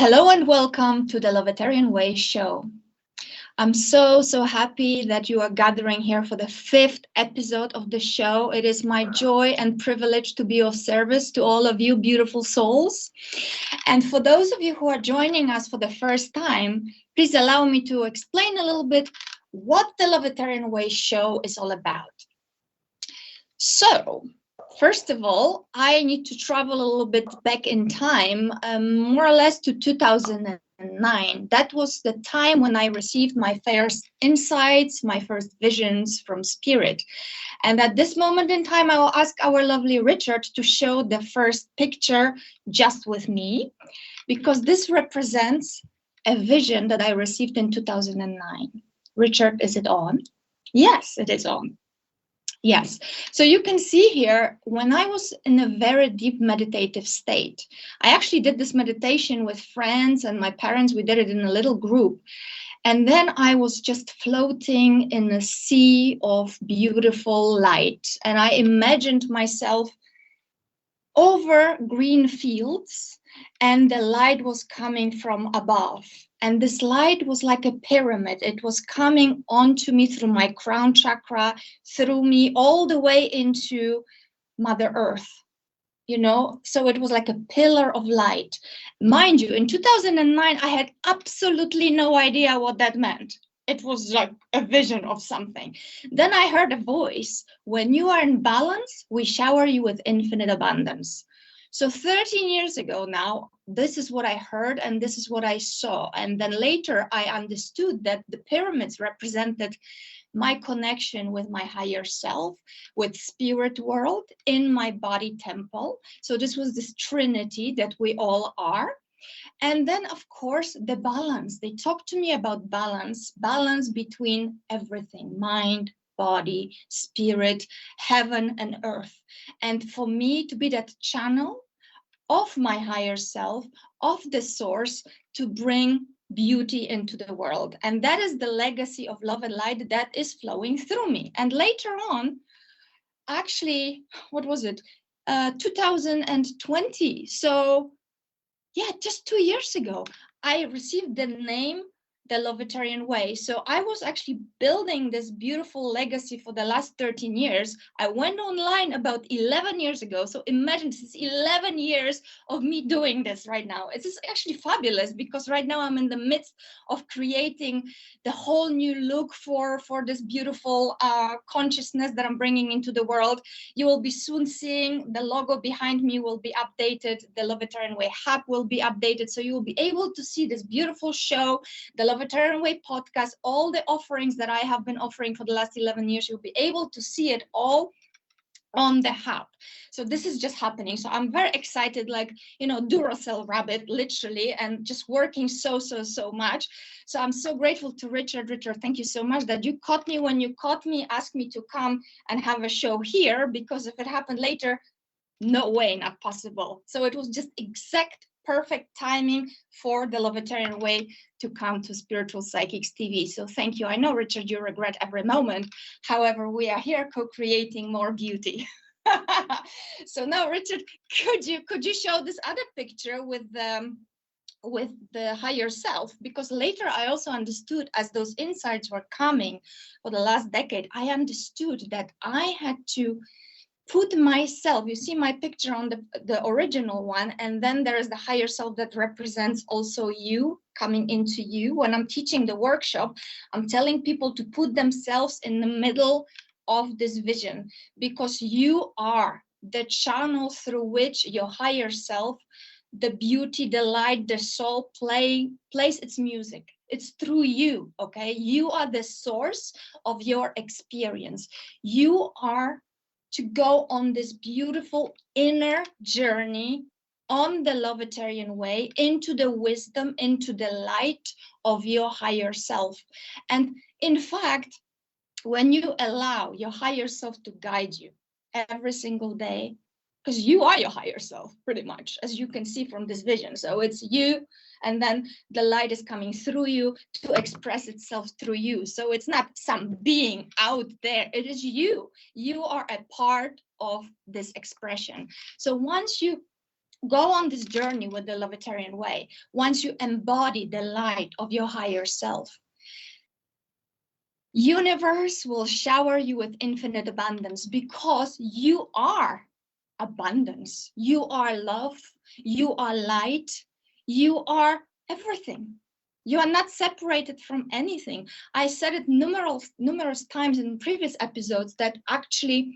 Hello and welcome to the Lovetarian Way show. I'm so happy that you are gathering here for the 5th episode of the show. It is my joy and privilege to be of service to all of you beautiful souls. And for those of you who are joining us for the first time, please allow me to explain a little bit what the Lovetarian Way show is all about. So, first of all, I need to travel a little bit back in time, more or less to 2009. That was the time when I received my first insights, my first visions from Spirit. And at this moment in time, I will ask our lovely Richard to show the first picture just with me, because this represents a vision that I received in 2009. Richard, is it on? Yes, it is on. Yes, so you can see here, when I was in a very deep meditative state, I actually did this meditation with friends and my parents. We did it in a little group. And then I was just floating in a sea of beautiful light. And I imagined myself over green fields, and the light was coming from above. And this light was like a pyramid. It was coming onto me through my crown chakra, through me all the way into Mother Earth, you know? So it was like a pillar of light. Mind you, in 2009, I had absolutely no idea what that meant. It was like a vision of something. Then I heard a voice: when you are in balance, we shower you with infinite abundance. So 13 years ago now, this is what I heard and this is what I saw. And then later I understood that the pyramids represented my connection with my higher self, with spirit world, in my body temple. So this was this trinity that we all are. And then, of course, the balance. They talked to me about balance between everything: mind, body, spirit, heaven and earth. And for me to be that channel of my higher self, of the source, to bring beauty into the world. And that is the legacy of love and light that is flowing through me. And later on, actually, what was it? 2020. So yeah, just 2 years ago, I received the name, the Lovetarian Way. So I was actually building this beautiful legacy for the last 13 years. I went online about 11 years ago. So imagine this is 11 years of me doing this right now. It is actually fabulous, because right now I'm in the midst of creating the whole new look for this beautiful consciousness that I'm bringing into the world. You will be soon seeing the logo behind me will be updated. The Lovetarian Way hub will be updated. So you will be able to see this beautiful show, the Lovetarian Way podcast, all the offerings that I have been offering for the last 11 years. You'll be able to see it all on the hub. So this is just happening. So I'm very excited, like, you know, Duracell rabbit, literally, and just working so much. So I'm so grateful to Richard. Richard, thank you so much that you caught me when you caught me, asked me to come and have a show here, because if it happened later, no way, not possible. So it was just exact perfect timing for the Lovetarian Way to come to Spiritual Psychics TV. So thank you. I know, Richard, you regret every moment. However, we are here co-creating more beauty. So now, Richard, could you show this other picture with the higher self? Because later I also understood, as those insights were coming for the last decade, I understood that I had to put myself, you see my picture on the original one, and then there is the higher self that represents also you, coming into you. When I'm teaching the workshop, I'm telling people to put themselves in the middle of this vision, because you are the channel through which your higher self, the beauty, the light, the soul plays its music. It's through you, okay? You are the source of your experience. You are to go on this beautiful inner journey on the Lovetarian Way, into the wisdom, into the light of your higher self. And in fact, when you allow your higher self to guide you every single day, because you are your higher self, pretty much, as you can see from this vision. So it's you, and then the light is coming through you to express itself through you. So it's not some being out there, it is you. You are a part of this expression. So once you go on this journey with the Lovetarian way, once you embody the light of your higher self, universe will shower you with infinite abundance, because you are abundance. You are love. You are light. You are everything. You are not separated from anything. I said it numerous times in previous episodes that actually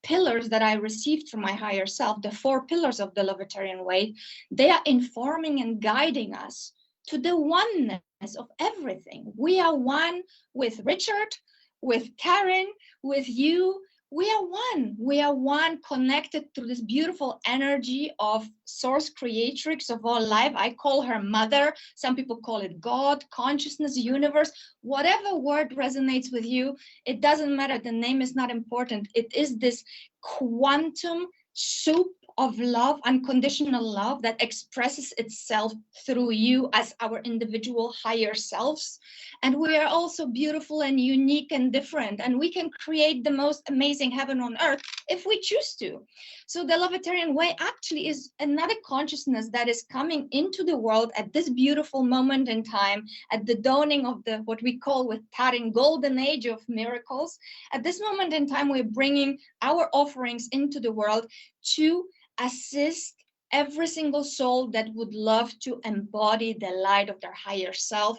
pillars that I received from my higher self, the 4 pillars of the Lovetarian way, they are informing and guiding us to the oneness of everything. We are one with Richard, with Taryn, with you. We are one. We are one, connected to this beautiful energy of source creatrix of all life. I call her mother. Some people call it God, consciousness, universe, whatever word resonates with you. It doesn't matter. The name is not important. It is this quantum soup of love, unconditional love, that expresses itself through you as our individual higher selves. And we are also beautiful and unique and different, and we can create the most amazing heaven on earth if we choose to. So the Lovetarian way actually is another consciousness that is coming into the world at this beautiful moment in time, at the dawning of the, what we call with Taryn, golden age of miracles. At this moment in time, we're bringing our offerings into the world to assist every single soul that would love to embody the light of their higher self,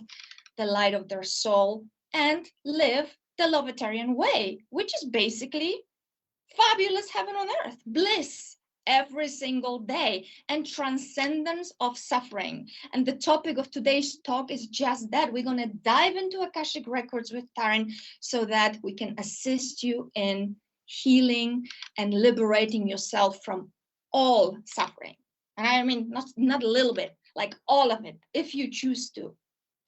the light of their soul, and live the Lovetarian way, which is basically fabulous heaven on earth, bliss every single day, and transcendence of suffering. And the topic of today's talk is just that. We're going to dive into Akashic records with Taryn so that we can assist you in healing and liberating yourself from all suffering. And I mean, not a little bit, like all of it, if you choose to.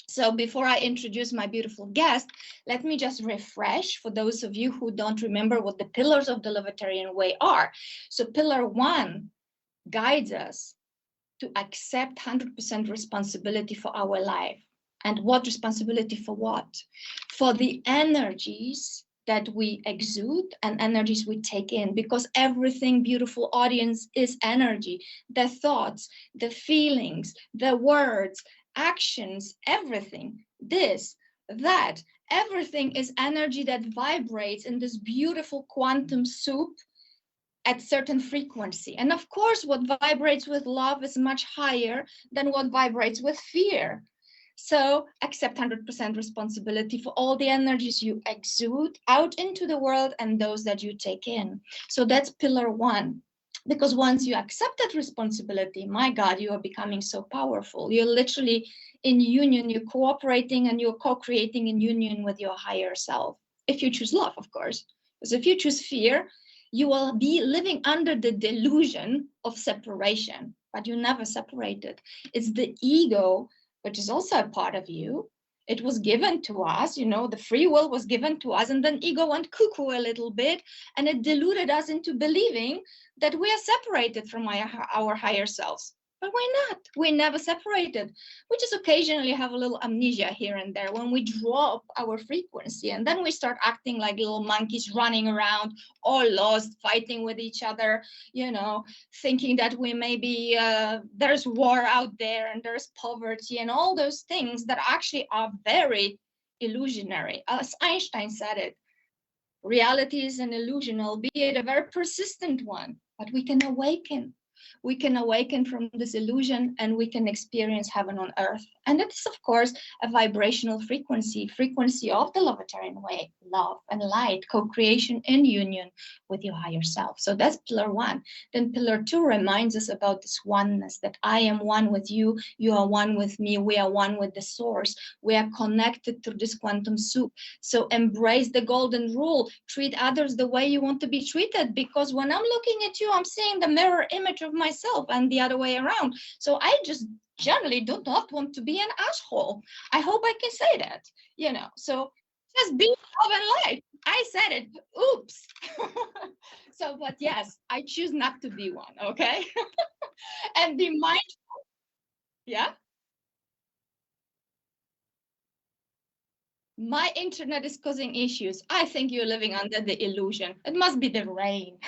So before I introduce my beautiful guest, let me just refresh for those of you who don't remember what the pillars of the Lovetarian way are. So pillar 1 guides us to accept 100% responsibility for our life. And what responsibility for what? For the energies that we exude and energies we take in, because everything, beautiful audience, is energy. The thoughts, the feelings, the words, actions, everything, this, that, everything is energy that vibrates in this beautiful quantum soup at certain frequency. And of course, what vibrates with love is much higher than what vibrates with fear. So accept 100% responsibility for all the energies you exude out into the world and those that you take in. So that's pillar 1. Because once you accept that responsibility, my God, you are becoming so powerful. You're literally in union, you're cooperating and you're co-creating in union with your higher self. If you choose love, of course. Because if you choose fear, you will be living under the delusion of separation, but you never separated. It's the ego, which is also a part of you. It was given to us, the free will was given to us, and then ego went cuckoo a little bit, and it deluded us into believing that we are separated from our higher selves. But we're not. We're never separated. We just occasionally have a little amnesia here and there when we drop our frequency, and then we start acting like little monkeys running around, all lost, fighting with each other, thinking that we maybe there's war out there and there's poverty and all those things that actually are very illusionary. As Einstein said it, reality is an illusion, albeit a very persistent one, but we can awaken. We can awaken from this illusion and we can experience heaven on earth. And it is, of course, a vibrational frequency of the Lovetarian way, love and light, co-creation in union with your higher self. So that's pillar 1. Then pillar 2 reminds us about this oneness, that I am one with you, you are one with me, we are one with the source. We are connected through this quantum soup. So embrace the golden rule, treat others the way you want to be treated, because when I'm looking at you, I'm seeing the mirror image of myself and the other way around. So I just generally do not want to be an asshole. I hope I can say that, so just be love and light. I said it, oops. So, but yes, I choose not to be one, okay? And be mindful. Yeah. My internet is causing issues. I think you're living under the illusion. It must be the rain.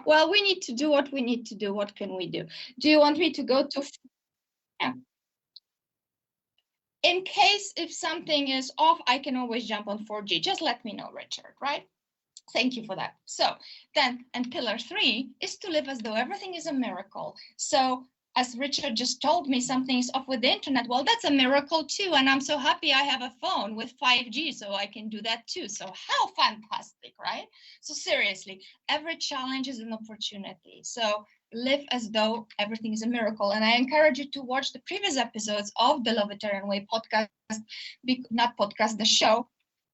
Well, we need to do what we need to do. What can we do? Do you want me to go to? Yeah. In case if something is off, I can always jump on 4G. Just let me know, Richard, right? Thank you for that. So then, and pillar 3 is to live as though everything is a miracle. So as Richard just told me, something is off with the internet. Well, that's a miracle too. And I'm so happy I have a phone with 5G, so I can do that too. So how fantastic, right? So seriously, every challenge is an opportunity. So live as though everything is a miracle. And I encourage you to watch the previous episodes of the Lovetarian Way podcast, not podcast, the show,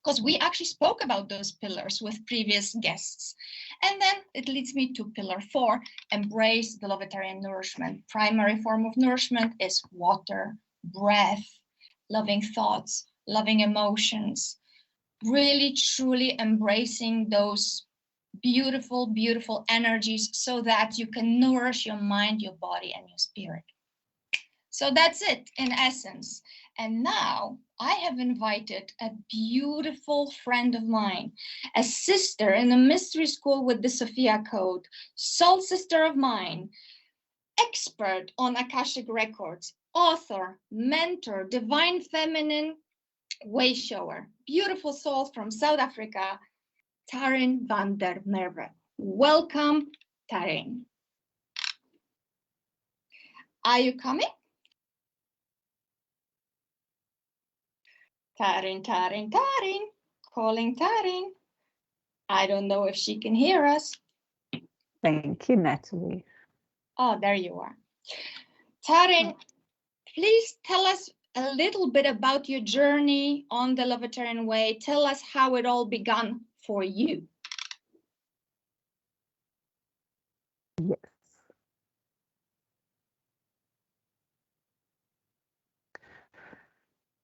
because we actually spoke about those pillars with previous guests. And then it leads me to pillar 4, embrace the Lovetarian nourishment. Primary form of nourishment is water, breath, loving thoughts, loving emotions, really truly embracing those beautiful, beautiful energies so that you can nourish your mind, your body, and your spirit. So that's it in essence. And now I have invited a beautiful friend of mine, a sister in the mystery school with the Sophia Code, soul sister of mine, expert on Akashic records, author, mentor, divine feminine way shower, beautiful soul from South Africa, Taryn van der Merwe. Welcome, Taryn. Are you coming? Taryn, Taryn, Taryn, calling Taryn. I don't know if she can hear us. Thank you, Natalie. Oh, there you are. Taryn, please tell us a little bit about your journey on the Lovetarian Way. Tell us how it all began for you. Yes.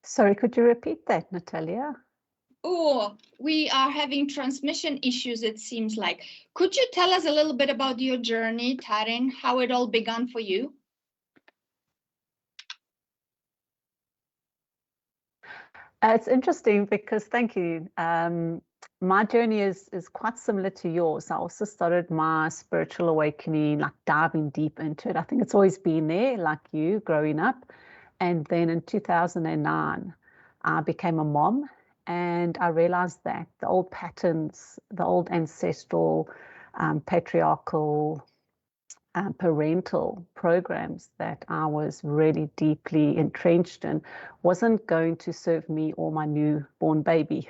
Sorry, could you repeat that, Natalia? Oh, we are having transmission issues, it seems like. Could you tell us a little bit about your journey, Taryn, how it all began for you? It's interesting because, thank you. My journey is quite similar to yours. I also started my spiritual awakening, like diving deep into it. I think it's always been there, like you, growing up. And then in 2009, I became a mom, and I realized that the old patterns, the old ancestral, patriarchal, parental programs that I was really deeply entrenched in wasn't going to serve me or my newborn baby.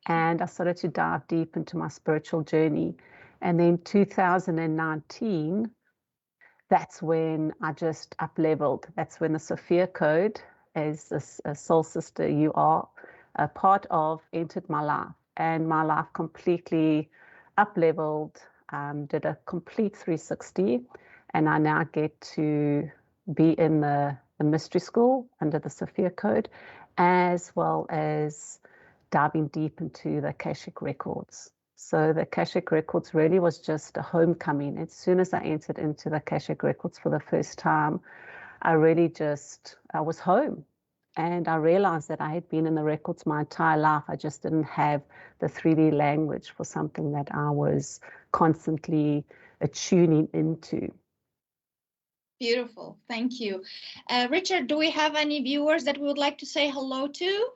And I started to dive deep into my spiritual journey. And then 2019, that's when I just up-leveled. That's when the Sophia Code, as a soul sister you are a part of, entered my life. And my life completely up-leveled, did a complete 360. And I now get to be in the mystery school under the Sophia Code, as well as diving deep into the Akashic records. So the Akashic records really was just a homecoming. As soon as I entered into the Akashic records for the first time, I was home. And I realized that I had been in the records my entire life. I just didn't have the 3D language for something that I was constantly attuning into. Beautiful, thank you. Richard, do we have any viewers that we would like to say hello to?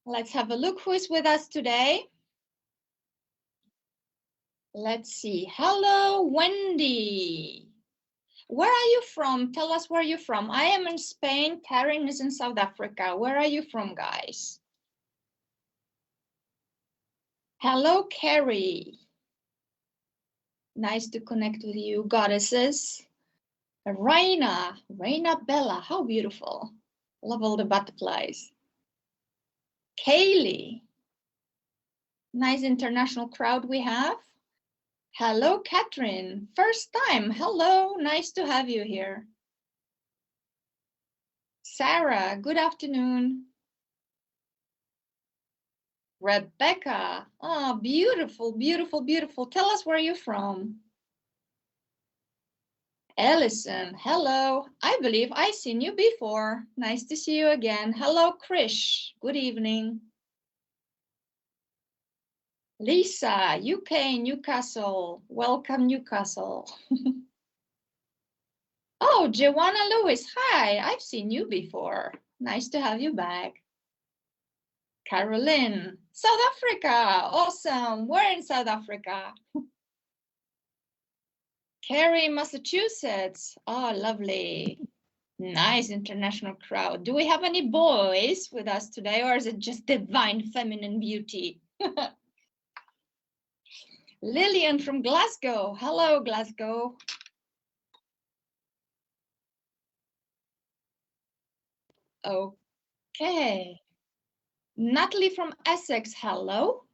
Let's have a look who is with us today. Let's see. Hello, Wendy. Where are you from? Tell us where you're from. I am in Spain. Taryn is in South Africa. Where are you from, guys? Hello, Carrie. Nice to connect with you, goddesses. Raina Bella, how beautiful. Love all the butterflies. Kaylee. Nice international crowd we have. Hello, Catherine. First time. Hello, nice to have you here. Sarah, good afternoon. Rebecca. Oh, beautiful, beautiful, beautiful. Tell us where you're from. Ellison, hello. I believe I've seen you before. Nice to see you again. Hello, Krish. Good evening. Lisa, UK, Newcastle. Welcome, Newcastle. Oh, Joanna Lewis. Hi, I've seen you before. Nice to have you back. Caroline, South Africa. Awesome. We're in South Africa. Carrie, Massachusetts. Oh, lovely. Nice international crowd. Do we have any boys with us today, or is it just divine feminine beauty? Lillian from Glasgow. Hello, Glasgow. Okay. Natalie from Essex. Hello.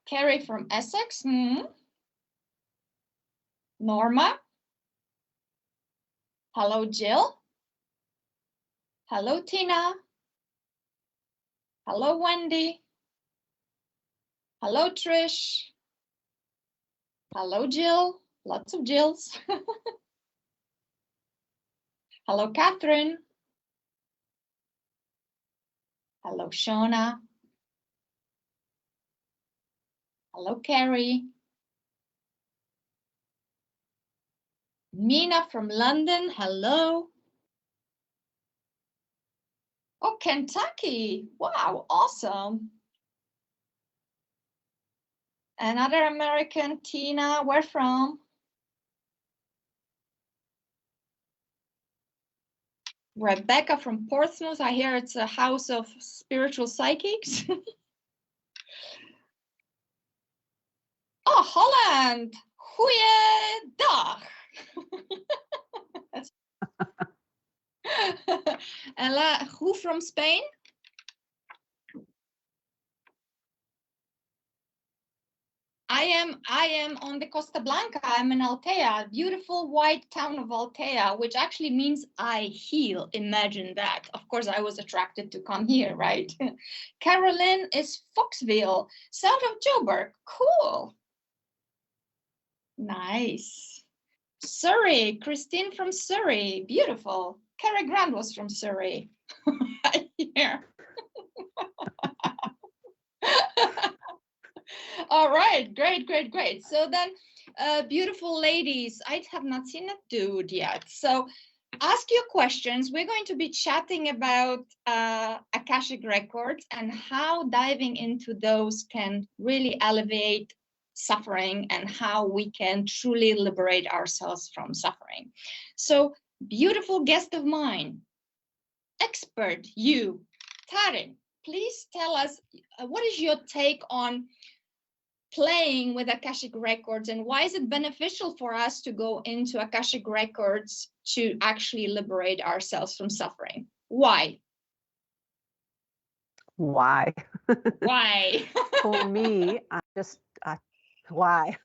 Carrie from Essex. Norma. Hello, Jill. Hello, Tina. Hello, Wendy. Hello, Trish. Hello, Jill. Lots of Jills. Hello, Catherine. Hello, Shona. Hello, Carrie. Mina from London. Hello. Oh, Kentucky. Wow, awesome. Another American, Tina. Where from? Rebecca from Portsmouth. I hear it's a house of spiritual psychics. Oh, Holland. Goeiedag. Ella, who from Spain? I am on the Costa Blanca. I'm in Altea, beautiful white town of Altea, which actually means I heal. Imagine that. Of course, I was attracted to come here, right? Carolyn is Foxville, south of Joburg. Cool. Nice. Surrey, Christine from Surrey. Beautiful. Cary Grant was from Surrey. Here. All right, great, great, great. So then, beautiful ladies, I have not seen a dude yet. So ask your questions. We're going to be chatting about Akashic records and how diving into those can really alleviate suffering and how we can truly liberate ourselves from suffering. So beautiful guest of mine, expert, you, Taryn, please tell us what is your take on playing with Akashic records and why is it beneficial for us to go into Akashic records to actually liberate ourselves from suffering? Why? Why? Why? For me, why?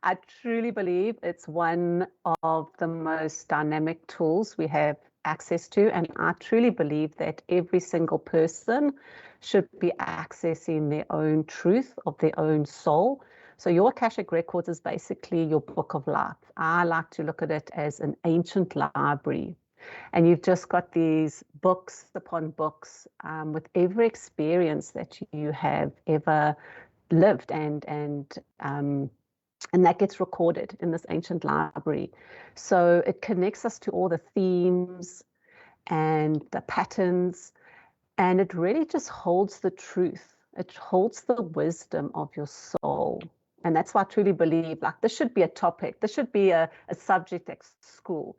I truly believe it's one of the most dynamic tools we have access to, and I truly believe that every single person should be accessing their own truth of their own soul. So your Akashic records is basically your book of life. I like to look at it as an ancient library. And you've just got these books upon books with every experience that you have ever lived, and that gets recorded in this ancient library. So it connects us to all the themes and the patterns, and it really just holds the truth. It holds the wisdom of your soul. And that's why I truly believe, like, this should be a topic. This should be a subject at school.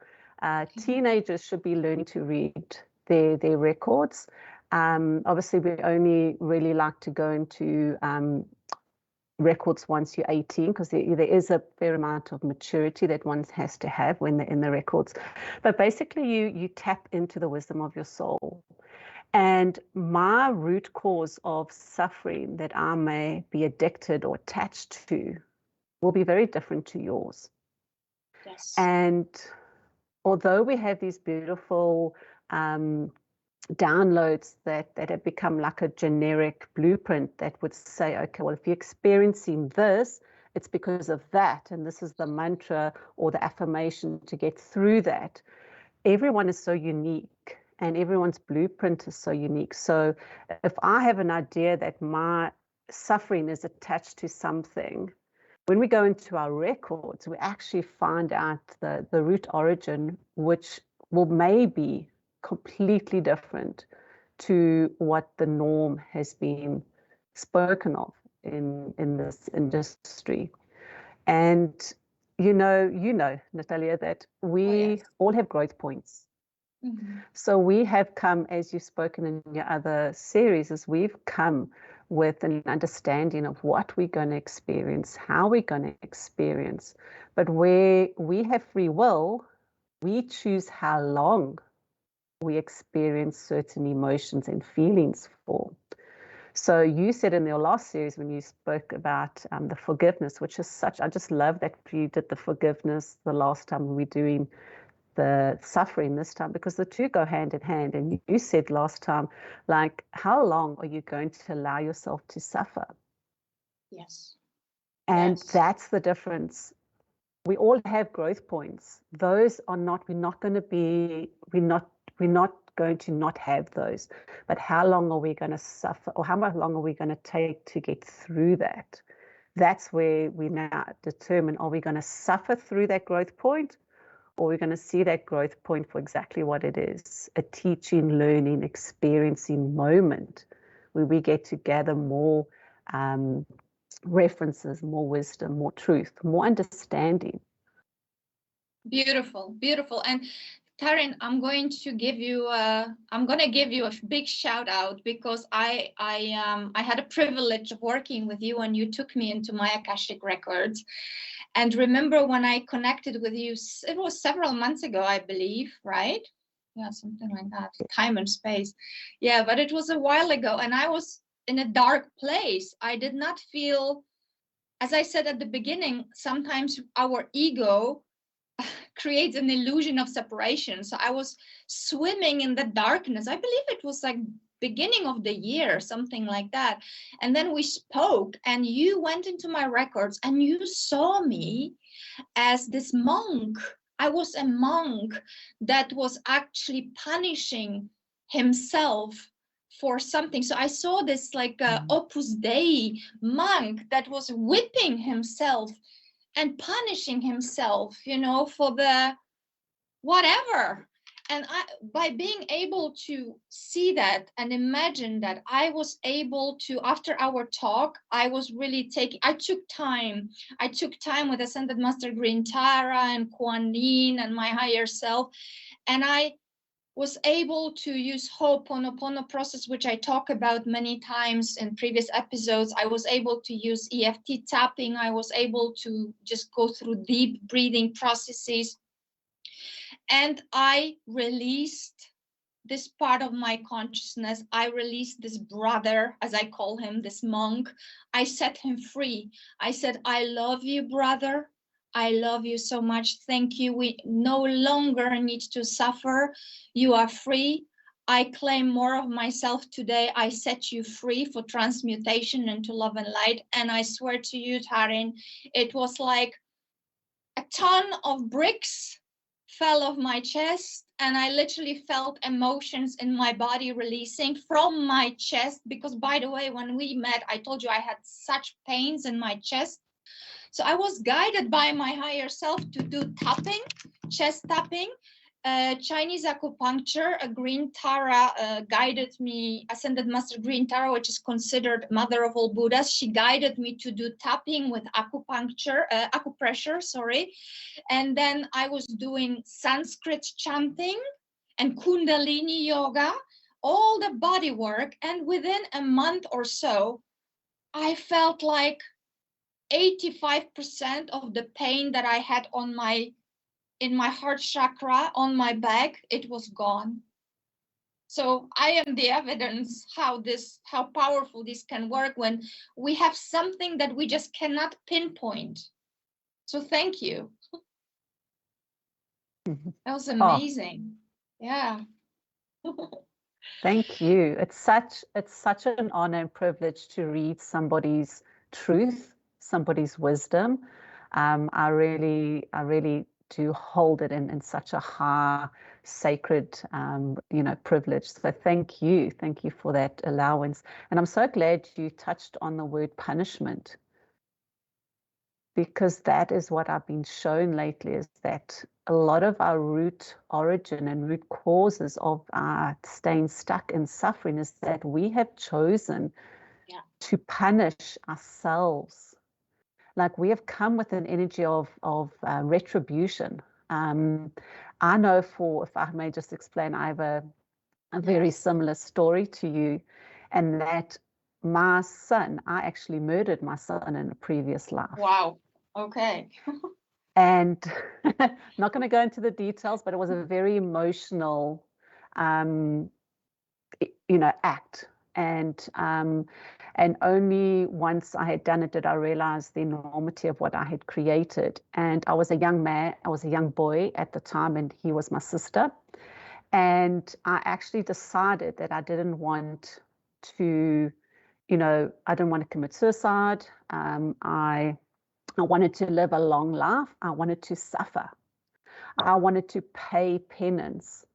Teenagers should be learning to read their records. Obviously, we only really like to go into records once you're 18, because there is a fair amount of maturity that one has to have when they're in the records. But basically, you tap into the wisdom of your soul. And my root cause of suffering that I may be addicted or attached to will be very different to yours. Yes. And although we have these beautiful downloads that have become like a generic blueprint that would say, okay, well, if you're experiencing this, it's because of that, and this is the mantra or the affirmation to get through that. Everyone is so unique, and everyone's blueprint is so unique. So if I have an idea that my suffering is attached to something, when we go into our records, we actually find out the root origin, which will maybe completely different to what the norm has been spoken of in this industry. And you know, Natalia, that we all have growth points. So we have come, as you've spoken in your other series, is we've come with an understanding of what we're going to experience, how we're going to experience. But where we have free will, we choose how long we experience certain emotions and feelings for. So you said in your last series when you spoke about the forgiveness, which is such, I just love that you did the forgiveness the last time we were doing the suffering this time, because the two go hand in hand. And you said last time, like, how long are you going to allow yourself to suffer? Yes. And that's the difference. We all have growth points. Those are not, we're not going to not have those. But how long are we going to suffer, or how much long are we going to take to get through that? That's where we now determine, are we going to suffer through that growth point, or we're going to see that growth point for exactly what it is, a teaching, learning, experiencing moment where we get to gather more references, more wisdom, more truth, more understanding. Beautiful, beautiful. And Taryn, I'm going to give you a big shout out, because I had a privilege of working with you when you took me into my Akashic records. And remember when I connected with you, it was several months ago, I believe, right? Yeah, something like that, time and space. Yeah, but it was a while ago, and I was in a dark place. I did not feel, as I said at the beginning, sometimes our ego creates an illusion of separation. So I was swimming in the darkness. I believe it was like beginning of the year, something like that. And then we spoke, and you went into my records and you saw me as this monk. I was a monk that was actually punishing himself for something. So I saw this like Opus Dei monk that was whipping himself and punishing himself, for the whatever. And by being able to see that and imagine that, I was able to, after our talk, I took time with Ascended Master Green Tara and Kuan Yin and my higher self, and I was able to use Ho'oponopono process, which I talk about many times in previous episodes. I was able to use EFT tapping. I was able to just go through deep breathing processes. And I released this part of my consciousness. I released this brother, as I call him, this monk. I set him free. I said, I love you, brother. I love you so much. Thank you. We no longer need to suffer. You are free. I claim more of myself today. I set you free for transmutation into love and light. And I swear to you, Taryn, it was like a ton of bricks fell off my chest, and I literally felt emotions in my body releasing from my chest. Because, by the way, when we met, I told you I had such pains in my chest. So I was guided by my higher self to do tapping, chest tapping, Chinese acupuncture. A Green Tara guided me, Ascended Master Green Tara, which is considered mother of all Buddhas. She guided me to do tapping with acupressure, sorry. And then I was doing Sanskrit chanting and Kundalini yoga, all the body work. And within a month or so, I felt like 85% of the pain that I had in my heart chakra, on my back, it was gone. So I am the evidence how powerful this can work when we have something that we just cannot pinpoint. So thank you. That was amazing. Yeah. Thank you. It's such an honor and privilege to read somebody's truth, somebody's wisdom. I really to hold it in such a high, sacred, privilege. So thank you for that allowance. And I'm so glad you touched on the word punishment, because that is what I've been shown lately, is that a lot of our root origin and root causes of our staying stuck in suffering is that we have chosen to punish ourselves. Like, we have come with an energy of retribution. I know, if I may just explain, I have a very similar story to you, and that my son, I actually murdered my son in a previous life. Wow. Okay. And not going to go into the details, but it was a very emotional, act. And only once I had done it did I realize the enormity of what I had created. And I was a young man, I was a young boy at the time, and he was my sister. And I actually decided that I didn't want to, I didn't want to commit suicide. I wanted to live a long life. I wanted to suffer. I wanted to pay penance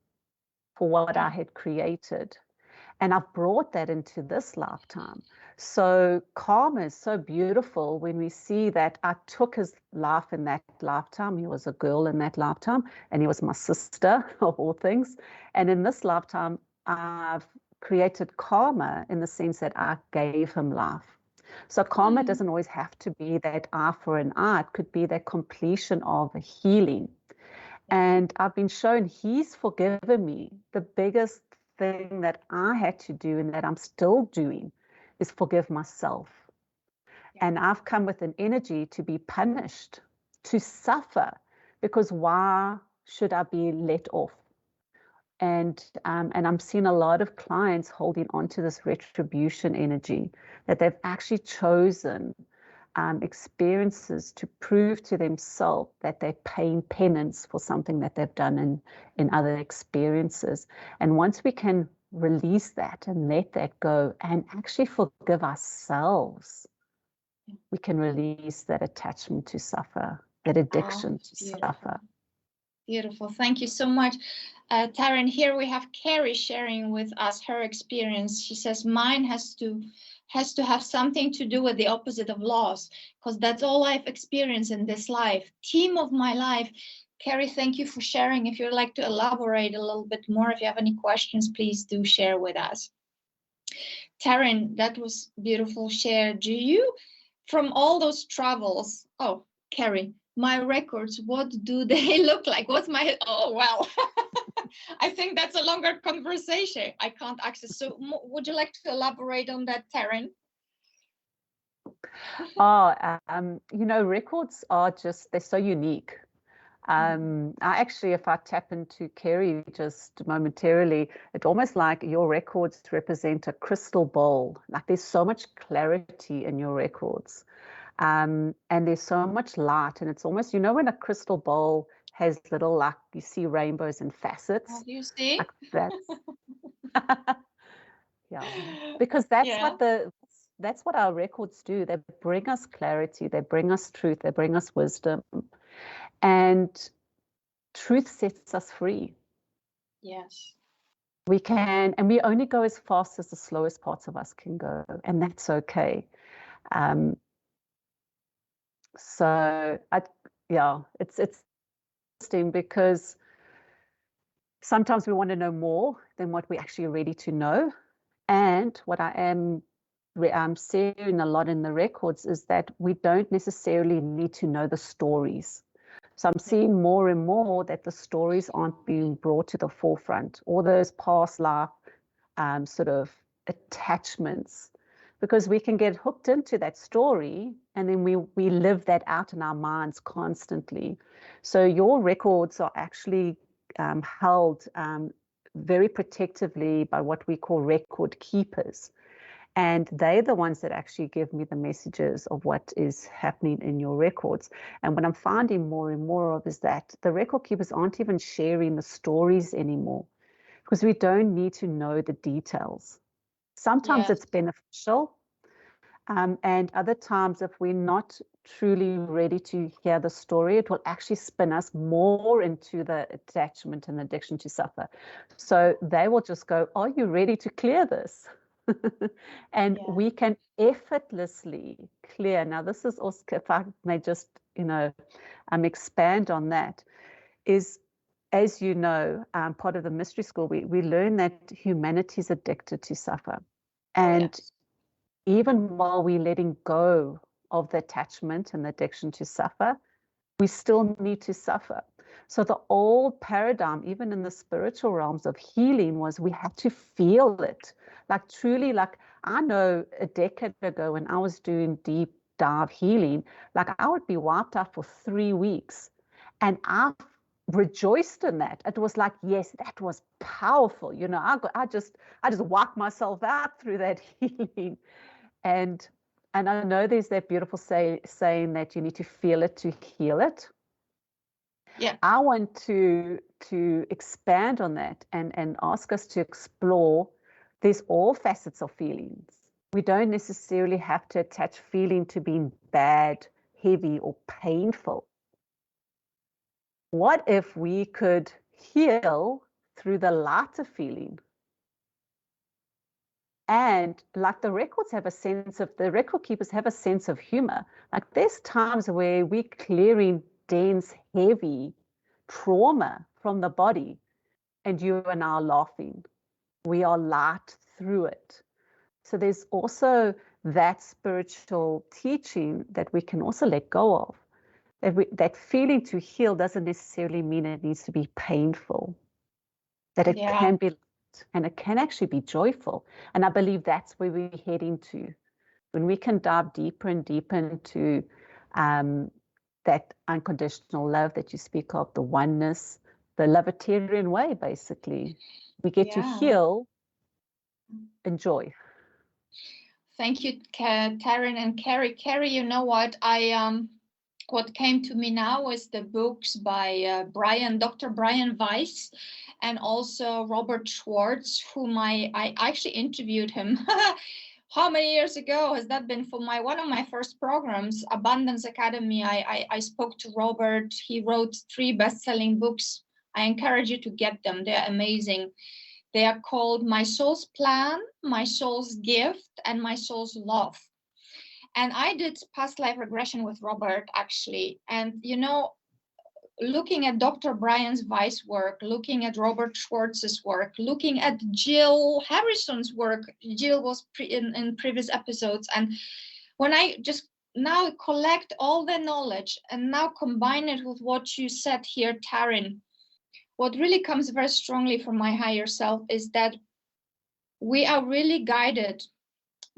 for what I had created. And I've brought that into this lifetime. So karma is so beautiful when we see that I took his life in that lifetime. He was a girl in that lifetime, and he was my sister, of all things. And in this lifetime, I've created karma in the sense that I gave him life. So karma doesn't always have to be that eye for an eye. It could be that completion of a healing. And I've been shown he's forgiven me. The biggest thing that I had to do, and that I'm still doing, is forgive myself. And I've come with an energy to be punished, to suffer, because why should I be let off? And I'm seeing a lot of clients holding on to this retribution energy, that they've actually chosen experiences to prove to themselves that they're paying penance for something that they've done in other experiences. And once we can release that and let that go and actually forgive ourselves, we can release that attachment to suffer, that addiction to suffer. Beautiful. Thank you so much. Taryn, here we have Carrie sharing with us her experience. She says, mine has to have something to do with the opposite of loss, because that's all I've experienced in this life. Team of my life. Carrie, thank you for sharing. If you'd like to elaborate a little bit more, if you have any questions, please do share with us. Taryn, that was beautiful share. Do you, from all those travels, Carrie, my records, what do they look like? What's my, well, I think that's a longer conversation. I can't access. So would you like to elaborate on that, Taryn? Records are just, they're so unique. I actually, if I tap into Carrie just momentarily, it's almost like your records represent a crystal bowl. Like, there's so much clarity in your records. And there's so much light, and it's almost, when a crystal bowl has little, like, you see rainbows and facets. Oh, you see? Like that's, because that's what our records do. They bring us clarity, they bring us truth, they bring us wisdom, and truth sets us free. Yes. We can, and we only go as fast as the slowest parts of us can go, and that's okay. So it's interesting, because sometimes we want to know more than what we're actually ready to know. And what I am seeing a lot in the records is that we don't necessarily need to know the stories. So I'm seeing more and more that the stories aren't being brought to the forefront, all those past life sort of attachments, because we can get hooked into that story, and then we live that out in our minds constantly. So your records are actually held very protectively by what we call record keepers. And they're the ones that actually give me the messages of what is happening in your records. And what I'm finding more and more of is that the record keepers aren't even sharing the stories anymore, because we don't need to know the details. Sometimes it's beneficial, And other times, if we're not truly ready to hear the story, it will actually spin us more into the attachment and addiction to suffer. So they will just go, are you ready to clear this? And we can effortlessly clear. Now, this is also, if I may just, expand on that, is, as you know, part of the mystery school, we learn that humanity is addicted to suffer. And even while we're letting go of the attachment and the addiction to suffer, we still need to suffer. So the old paradigm, even in the spiritual realms of healing, was we had to feel it. Like truly, like I know a decade ago when I was doing deep dive healing, like I would be wiped out for 3 weeks. And I rejoiced in that. It was like, yes, that was powerful. I just wiped myself out through that healing. And I know there's that beautiful saying that you need to feel it to heal it. Yeah. I want to expand on that and ask us to explore there's all facets of feelings. We don't necessarily have to attach feeling to being bad, heavy, or painful. What if we could heal through the lighter feeling? And like the record keepers have a sense of humor. Like there's times where we're clearing dense, heavy trauma from the body, and you and I are laughing. We are light through it. So there's also that spiritual teaching that we can also let go of. That feeling to heal doesn't necessarily mean it needs to be painful. That it can be, and it can actually be joyful. And I believe that's where we're heading to. When we can dive deeper and deeper into that unconditional love that you speak of, the oneness, the Lovetarian way, basically, we get to heal and joy. Thank you, Taryn and Carrie. Carrie, you know what? What came to me now is the books by Dr. Brian Weiss, and also Robert Schwartz, whom I actually interviewed him. How many years ago has that been? For one of my first programs, Abundance Academy, I spoke to Robert. He wrote 3 best-selling books. I encourage you to get them. They're amazing. They are called My Soul's Plan, My Soul's Gift, and My Soul's Love. And I did past life regression with Robert, actually. And, looking at Dr. Brian Weiss' work, looking at Robert Schwartz's work, looking at Jill Harrison's work, Jill was in previous episodes. And when I just now collect all the knowledge and now combine it with what you said here, Taryn, what really comes very strongly from my higher self is that we are really guided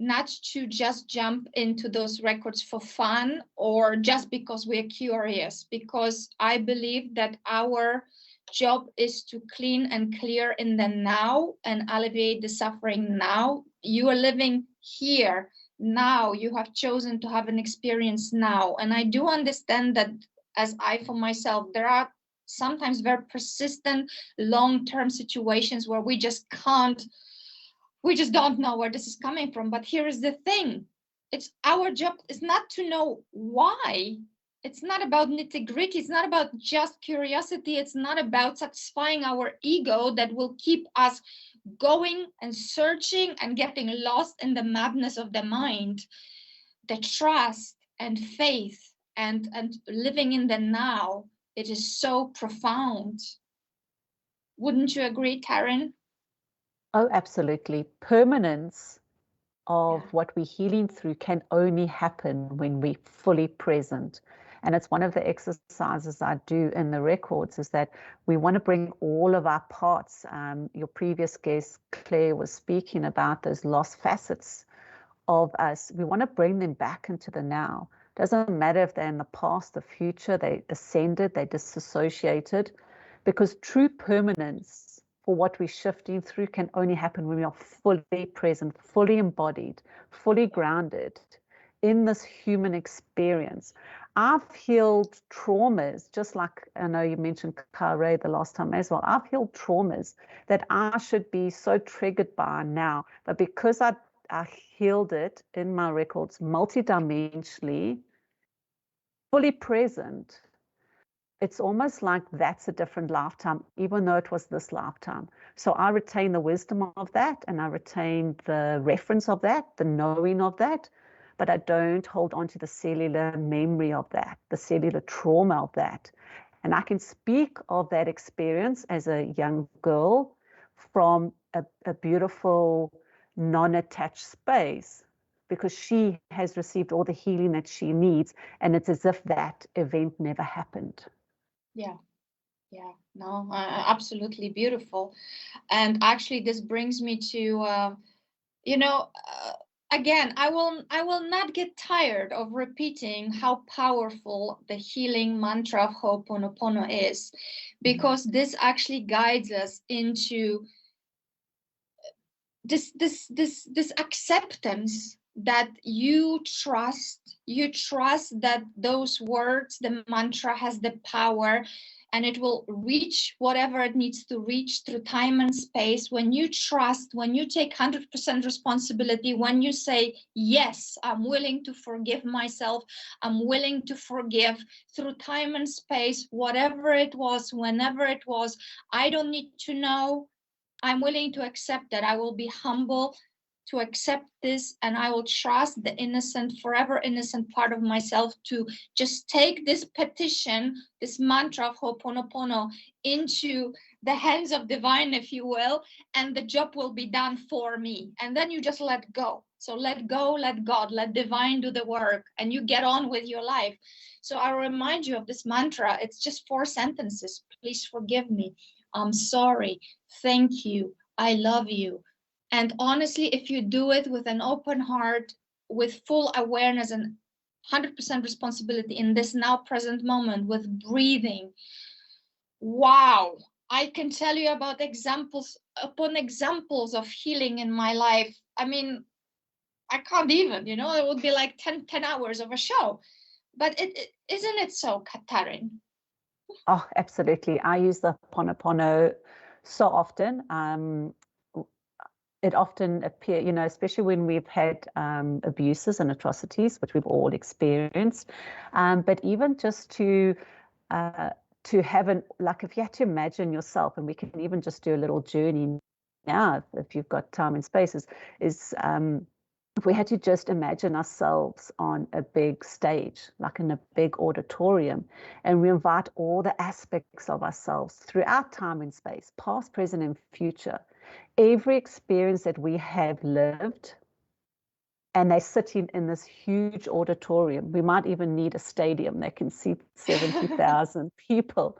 not to just jump into those records for fun or just because we're curious, because I believe that our job is to clean and clear in the now and alleviate the suffering now. You are living here now. You have chosen to have an experience now. And I do understand that, as I for myself, there are sometimes very persistent long-term situations where we just don't know where this is coming from. But here is the thing. It's our job is not to know why. It's not about nitty-gritty. It's not about just curiosity. It's not about satisfying our ego that will keep us going and searching and getting lost in the madness of the mind. The trust and faith and living in the now, it is so profound. Wouldn't you agree, Taryn? Oh, absolutely. Permanence of what we're healing through can only happen when we're fully present. And it's one of the exercises I do in the records, is that we want to bring all of our parts. Your previous guest, Claire, was speaking about those lost facets of us. We want to bring them back into the now. Doesn't matter if they're in the past, the future, they ascended, they disassociated, because true permanence for what we're shifting through can only happen when we are fully present, fully embodied, fully grounded in this human experience. I've healed traumas, just like I know you mentioned Kare the last time as well. I've healed traumas that I should be so triggered by now, but because I healed it in my records multidimensionally, fully present. It's almost like that's a different lifetime, even though it was this lifetime. So I retain the wisdom of that, and I retain the reference of that, the knowing of that, but I don't hold on to the cellular memory of that, the cellular trauma of that. And I can speak of that experience as a young girl from a beautiful, non-attached space, because she has received all the healing that she needs, and it's as if that event never happened. Yeah. Yeah, no, absolutely beautiful. And actually, this brings me to, again, I will not get tired of repeating how powerful the healing mantra of Ho'oponopono is, because this actually guides us into this acceptance that you trust that those words, the mantra, has the power, and it will reach whatever it needs to reach through time and space. When you trust, when you take 100% responsibility, when you say, yes, I'm willing to forgive myself, I'm willing to forgive through time and space, whatever it was, whenever it was, I don't need to know. I'm willing to accept that. I will be humble to accept this, and I will trust the innocent, forever innocent part of myself to just take this petition, this mantra of Ho'oponopono, into the hands of divine, if you will, and the job will be done for me. And then you just let go. So let go, let God, let divine do the work, and you get on with your life. So I remind you of this mantra. It's just 4 sentences. Please forgive me. I'm sorry. Thank you. I love you. And honestly, if you do it with an open heart, with full awareness and 100% responsibility in this now present moment, with breathing, wow, I can tell you about examples upon examples of healing in my life. I mean, I can't even, it would be like 10 hours of a show. But isn't it so, Taryn? Oh, absolutely. I use the Ho'oponopono so often. It often appears, especially when we've had abuses and atrocities, which we've all experienced. But even just to have if you had to imagine yourself, and we can even just do a little journey now, if you've got time and space, is if we had to just imagine ourselves on a big stage, like in a big auditorium, and we invite all the aspects of ourselves throughout time and space, past, present, and future, every experience that we have lived, and they're sitting in this huge auditorium. We might even need a stadium that can seat 70,000 people.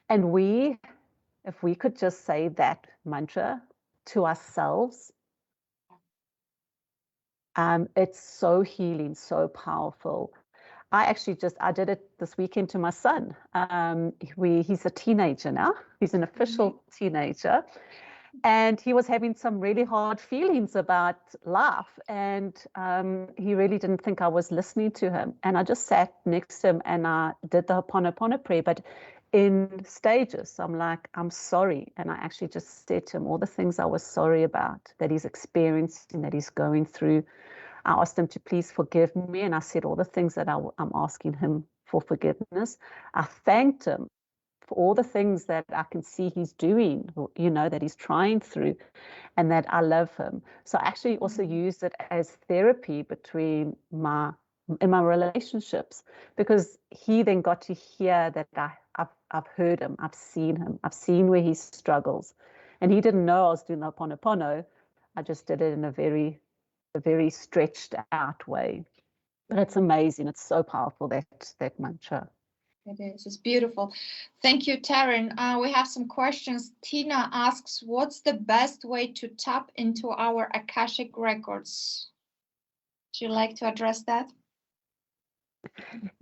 And if we could just say that mantra to ourselves, it's so healing, so powerful. I did it this weekend to my son. He's a teenager now. He's an official teenager. And he was having some really hard feelings about life. And he really didn't think I was listening to him. And I just sat next to him and I did the Ho'oponopono prayer, but in stages. So I'm like, I'm sorry. And I actually just said to him all the things I was sorry about, that he's experiencing, that he's going through. I asked him to please forgive me. And I said all the things that I'm asking him for forgiveness. I thanked him for all the things that I can see he's doing, that he's trying through, and that I love him. So I actually also used it as therapy in my relationships, because he then got to hear that I've heard him, I've seen where he struggles, and he didn't know I was doing the Ho'oponopono. I just did it in a very stretched out way. But it's amazing. It's so powerful, that mantra. It is. It's beautiful. Thank you, Taryn. We have some questions. Tina asks, what's the best way to tap into our Akashic records? Would you like to address that?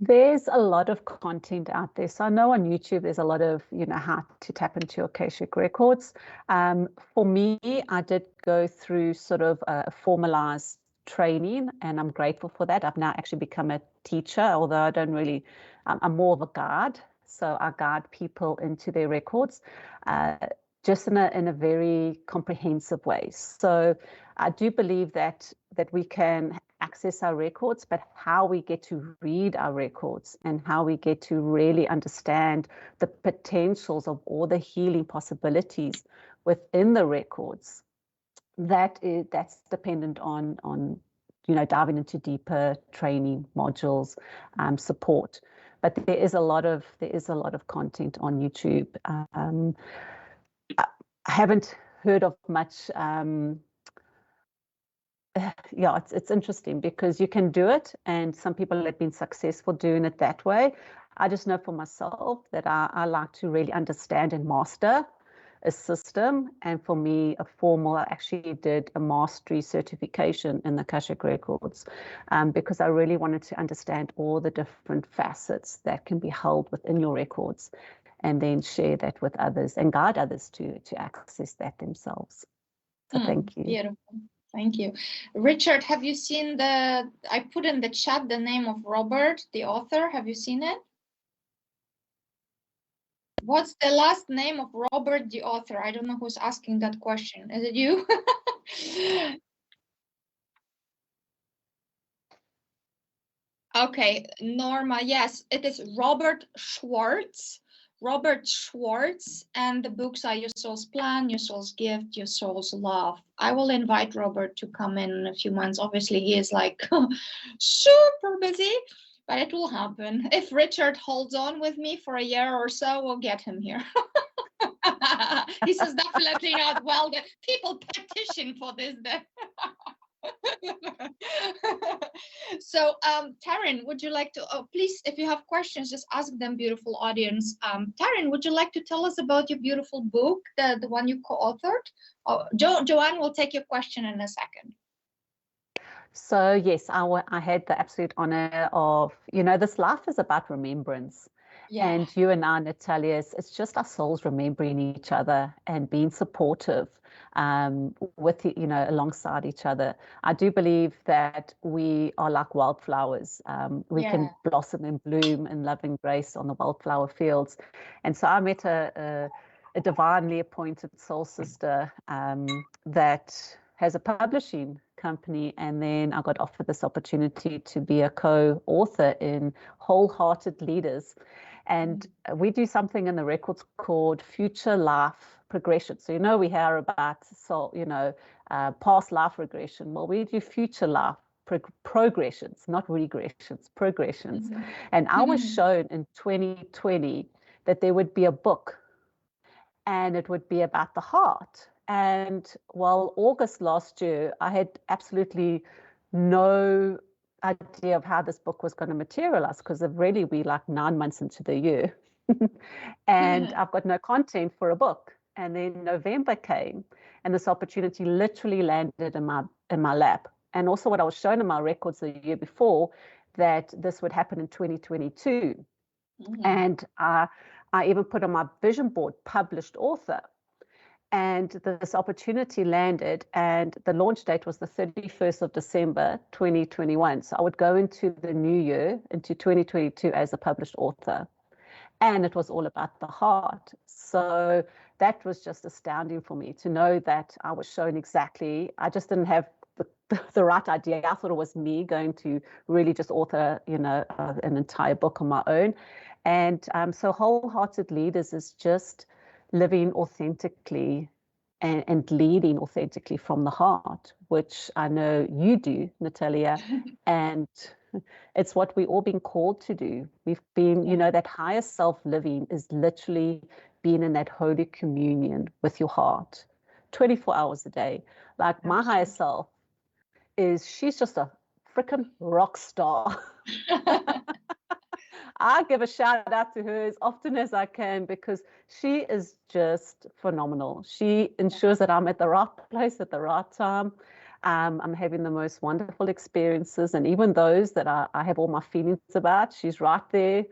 There's a lot of content out there. So I know on YouTube there's a lot of, how to tap into Akashic records. For me, I did go through sort of a formalized training, and I'm grateful for that. I've now actually become a teacher, although I don't really, I'm more of a guide. So I guide people into their records. just in a very comprehensive way. So I do believe that we can access our records, but how we get to read our records and how we get to really understand the potentials of all the healing possibilities within the records, that's dependent on diving into deeper training modules, support. But there is a lot of content on YouTube. I haven't heard of much. Yeah, it's interesting because you can do it, and some people have been successful doing it that way. I just know for myself that I like to really understand and master a system, and for me, I actually did a mastery certification in the Akashic records, because I really wanted to understand all the different facets that can be held within your records, and then share that with others and guide others to access that themselves. So thank you. Beautiful. Thank you. Richard, have you seen I put in the chat the name of Robert, the author. Have you seen it? What's the last name of Robert, the author? I don't know who's asking that question. Is it you? Okay, Norma, yes, it is Robert Schwartz. Robert Schwartz, and the books are Your Soul's Plan, Your Soul's Gift, Your Soul's Love. I will invite Robert to come in a few months. Obviously, he is like super busy, but it will happen. If Richard holds on with me for a year or so, we'll get him here. He says definitely not. Well, the people petition for this. So Taryn, would you like to please, if you have questions, just ask them, beautiful audience. Taryn, would you like to tell us about your beautiful book, the one you co-authored? Joanne will take your question in a second. So yes, I had the absolute honor of, this life is about remembrance. Yeah. And you and I, Natalia, it's just our souls remembering each other and being supportive with, alongside each other. I do believe that we are like wildflowers. We can blossom and bloom in love and grace on the wildflower fields. And so I met a divinely appointed soul sister that has a publishing company, and then I got offered this opportunity to be a co-author in Wholehearted Leaders. And we do something in the records called future life progression. So, we hear about past life regression. Well, we do future life progressions, not regressions, progressions. And I was shown in 2020 that there would be a book, and it would be about the heart. And August last year, I had absolutely no idea of how this book was going to materialize, because really we're like 9 months into the year. And I've got no content for a book. And then November came, and this opportunity literally landed in my lap. And also what I was shown in my records the year before, that this would happen in 2022. And I even put on my vision board, published author. And this opportunity landed, and the launch date was the 31st of December, 2021. So I would go into the new year, into 2022, as a published author. And it was all about the heart. So that was just astounding for me to know that I was shown exactly. I just didn't have the right idea. I thought it was me going to really just author, an entire book on my own. And so Wholehearted Leaders is just living authentically and leading authentically from the heart, which I know you do, Natalia, and it's what we all been called to do. We've been, that higher self living is literally being in that holy communion with your heart 24 hours a day. Like my higher self she's just a freaking rock star. I give a shout out to her as often as I can, because she is just phenomenal. She ensures that I'm at the right place at the right time. I'm having the most wonderful experiences, and even those that I have all my feelings about, she's right there,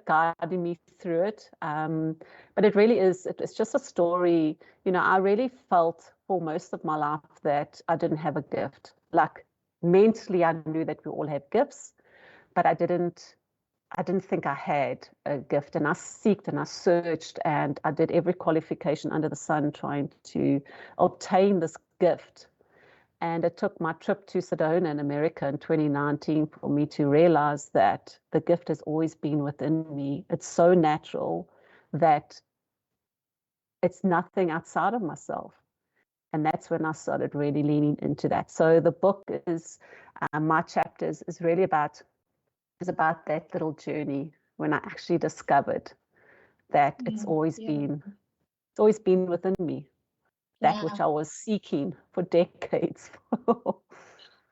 guiding me through it. But it really is, it's just a story. I really felt for most of my life that I didn't have a gift. Like mentally, I knew that we all have gifts, but I didn't I didn't think I had a gift, and I seeked and I searched and I did every qualification under the sun trying to obtain this gift. And it took my trip to Sedona in America in 2019 for me to realize that the gift has always been within me. It's so natural that it's nothing outside of myself. And that's when I started really leaning into that. So the book is, my chapters is really about that little journey when I actually discovered that it's always been within me, that which I was seeking for decades.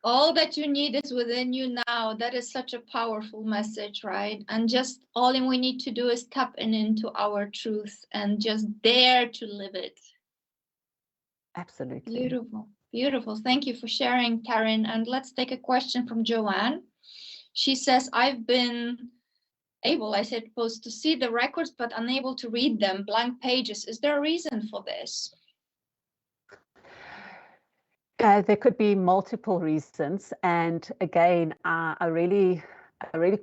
All that you need is within you now. That is such a powerful message, right? And just all we need to do is tap into our truth and just dare to live it. Absolutely. Beautiful, beautiful. Thank you for sharing, Taryn. And let's take a question from Joanne. She says, I've been able, I suppose, to see the records, but unable to read them, blank pages. Is there a reason for this? There could be multiple reasons. And again, I really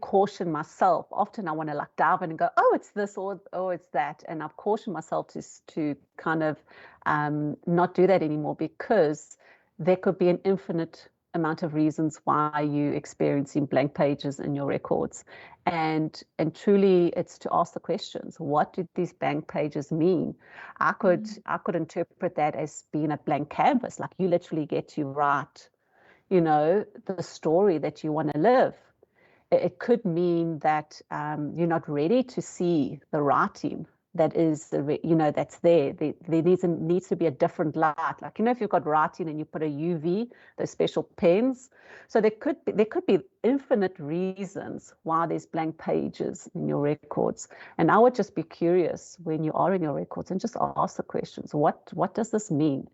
caution myself. Often I want to like dive in and go, oh, it's this, or oh, it's that. And I've cautioned myself to kind of not do that anymore, because there could be an infinite amount of reasons why you're experiencing blank pages in your records. And truly it's to ask the questions. What do these blank pages mean? I could interpret that as being a blank canvas, like you literally get to write, the story that you want to live. It could mean that you're not ready to see the writing that is, that's there. There needs to be a different light. Like, if you've got writing and you put a UV, those special pens. So there could be infinite reasons why there's blank pages in your records. And I would just be curious when you are in your records and just ask the questions. What does this mean?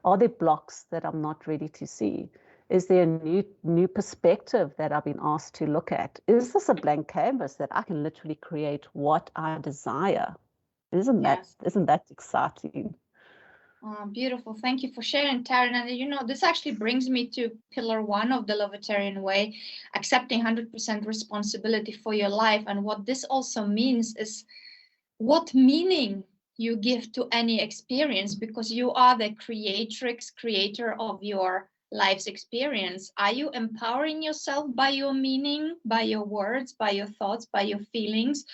Are there blocks that I'm not ready to see? Is there a new perspective that I've been asked to look at? Is this a blank canvas that I can literally create what I desire? Isn't that exciting? Oh, beautiful. Thank you for sharing, Taryn. And this actually brings me to pillar 1 of the Lovetarian Way, accepting 100% responsibility for your life. And what this also means is what meaning you give to any experience, because you are the creator of your life's experience. Are you empowering yourself by your meaning, by your words, by your thoughts, by your feelings?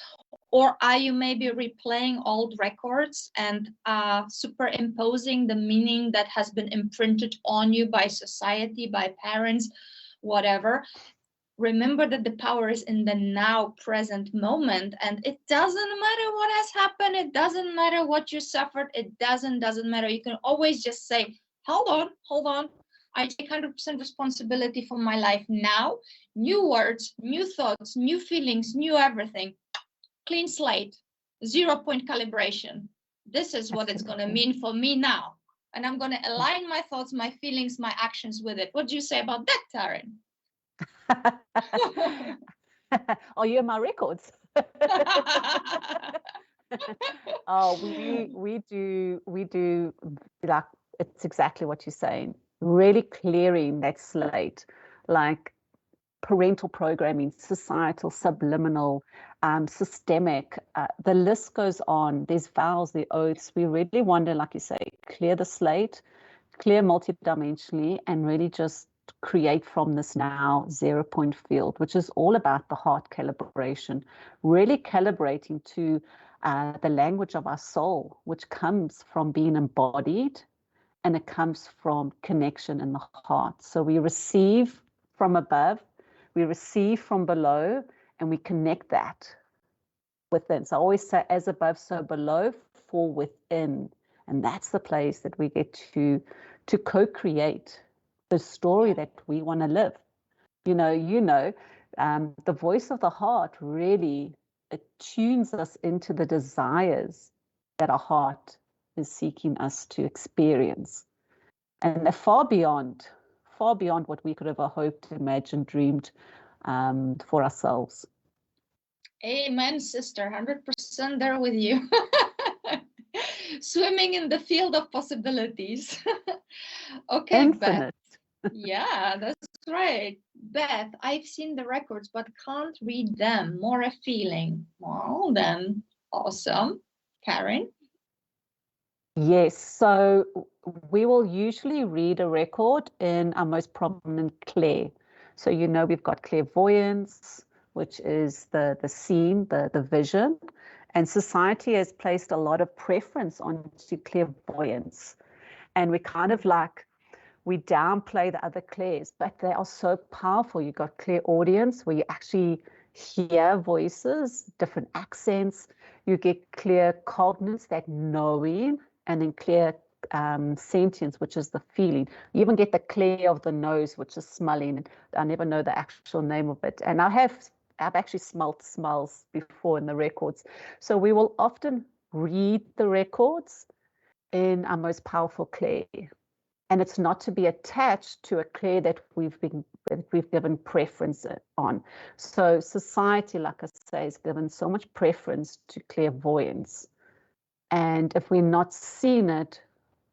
Or are you maybe replaying old records and superimposing the meaning that has been imprinted on you by society, by parents, whatever? Remember that the power is in the now present moment, and it doesn't matter what has happened. It doesn't matter what you suffered. It doesn't matter. You can always just say, hold on. I take 100% responsibility for my life now. New words, new thoughts, new feelings, new everything. Clean slate, 0-point calibration. This is what it's going to mean for me now. And I'm going to align my thoughts, my feelings, my actions with it. What do you say about that, Taryn? Are you in my records? Oh, we do like, it's exactly what you're saying. Really clearing that slate, like parental programming, societal, subliminal, systemic, the list goes on. There's vows, the oaths. We really want to, like you say, clear the slate, clear multidimensionally, and really just create from this now 0-point field, which is all about the heart calibration, really calibrating to the language of our soul, which comes from being embodied, and it comes from connection in the heart. So we receive from above, we receive from below, and we connect that within. So I always say, as above, so below, for within. And that's the place that we get to co-create the story that we want to live. The voice of the heart really attunes us into the desires that our heart is seeking us to experience. And they're far beyond what we could ever hoped, imagined, dreamed for ourselves. Amen, sister. 100% there with you. Swimming in the field of possibilities. Okay, Infinite. Yeah, that's right. Beth, I've seen the records, but can't read them. More a feeling. Well, then, awesome. Taryn? Yes, so we will usually read a record in our most prominent clair. So we've got clairvoyance, which is the seeing, the vision, and society has placed a lot of preference onto clairvoyance. And we kind of we downplay the other clairs, but they are so powerful. You've got clairaudience where you actually hear voices, different accents. You get claircognizance, that knowing, and then clear sentience, which is the feeling. You even get the clair of the nose, which is smelling. I never know the actual name of it. And I've actually smelt smells before in the records. So we will often read the records in our most powerful clair. And it's not to be attached to a clair that we've given preference on. So society, like I say, has given so much preference to clairvoyance. And if we're not seeing it,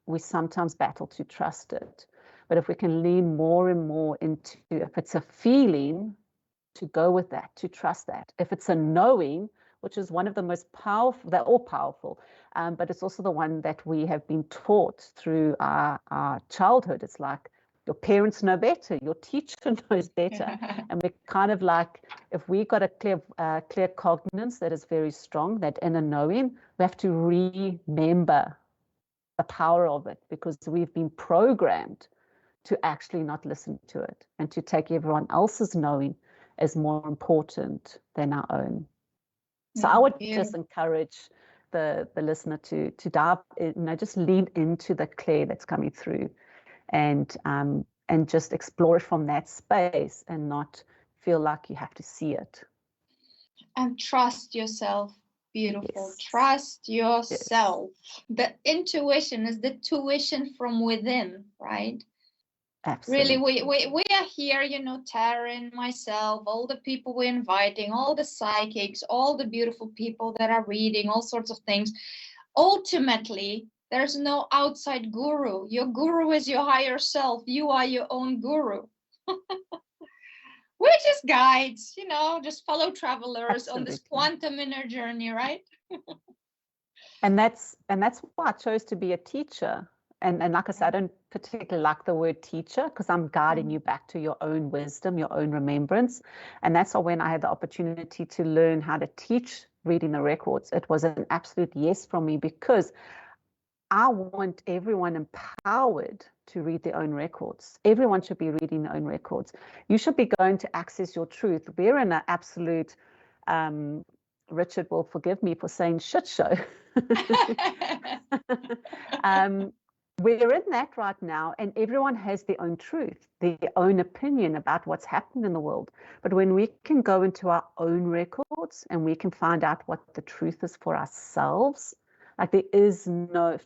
we sometimes battle to trust it. But if we can lean more and more into, if it's a feeling, to go with that, to trust that. If it's a knowing, which is one of the most powerful, they're all powerful, but it's also the one that we have been taught through our childhood. It's like your parents know better, your teacher knows better. And we're kind of like, if we got a clear cognizance that is very strong, that inner knowing, we have to remember the power of it, because we've been programmed to actually not listen to it and to take everyone else's knowing as more important than our own. So I would just encourage the listener to dive, just lean into the clair that's coming through, and just explore it from that space and not feel like you have to see it. And trust yourself. Beautiful. Yes. Trust yourself. Yes. The intuition is the tuition from within, right? Absolutely. Really, we are here, Taryn, myself, all the people we're inviting, all the psychics, all the beautiful people that are reading, all sorts of things. Ultimately, there's no outside guru. Your guru is your higher self. You are your own guru. We're just guides, just fellow travelers. Absolutely. On this quantum inner journey, right? And that's why I chose to be a teacher. And like I said, I don't particularly like the word teacher, because I'm guiding you back to your own wisdom, your own remembrance. And that's why when I had the opportunity to learn how to teach reading the records, it was an absolute yes from me, because I want everyone empowered to read their own records. Everyone should be reading their own records. You should be going to access your truth. We're in an absolute, Richard will forgive me for saying shit show. We're in that right now, and everyone has their own truth, their own opinion about what's happening in the world. But when we can go into our own records and we can find out what the truth is for ourselves, like there is no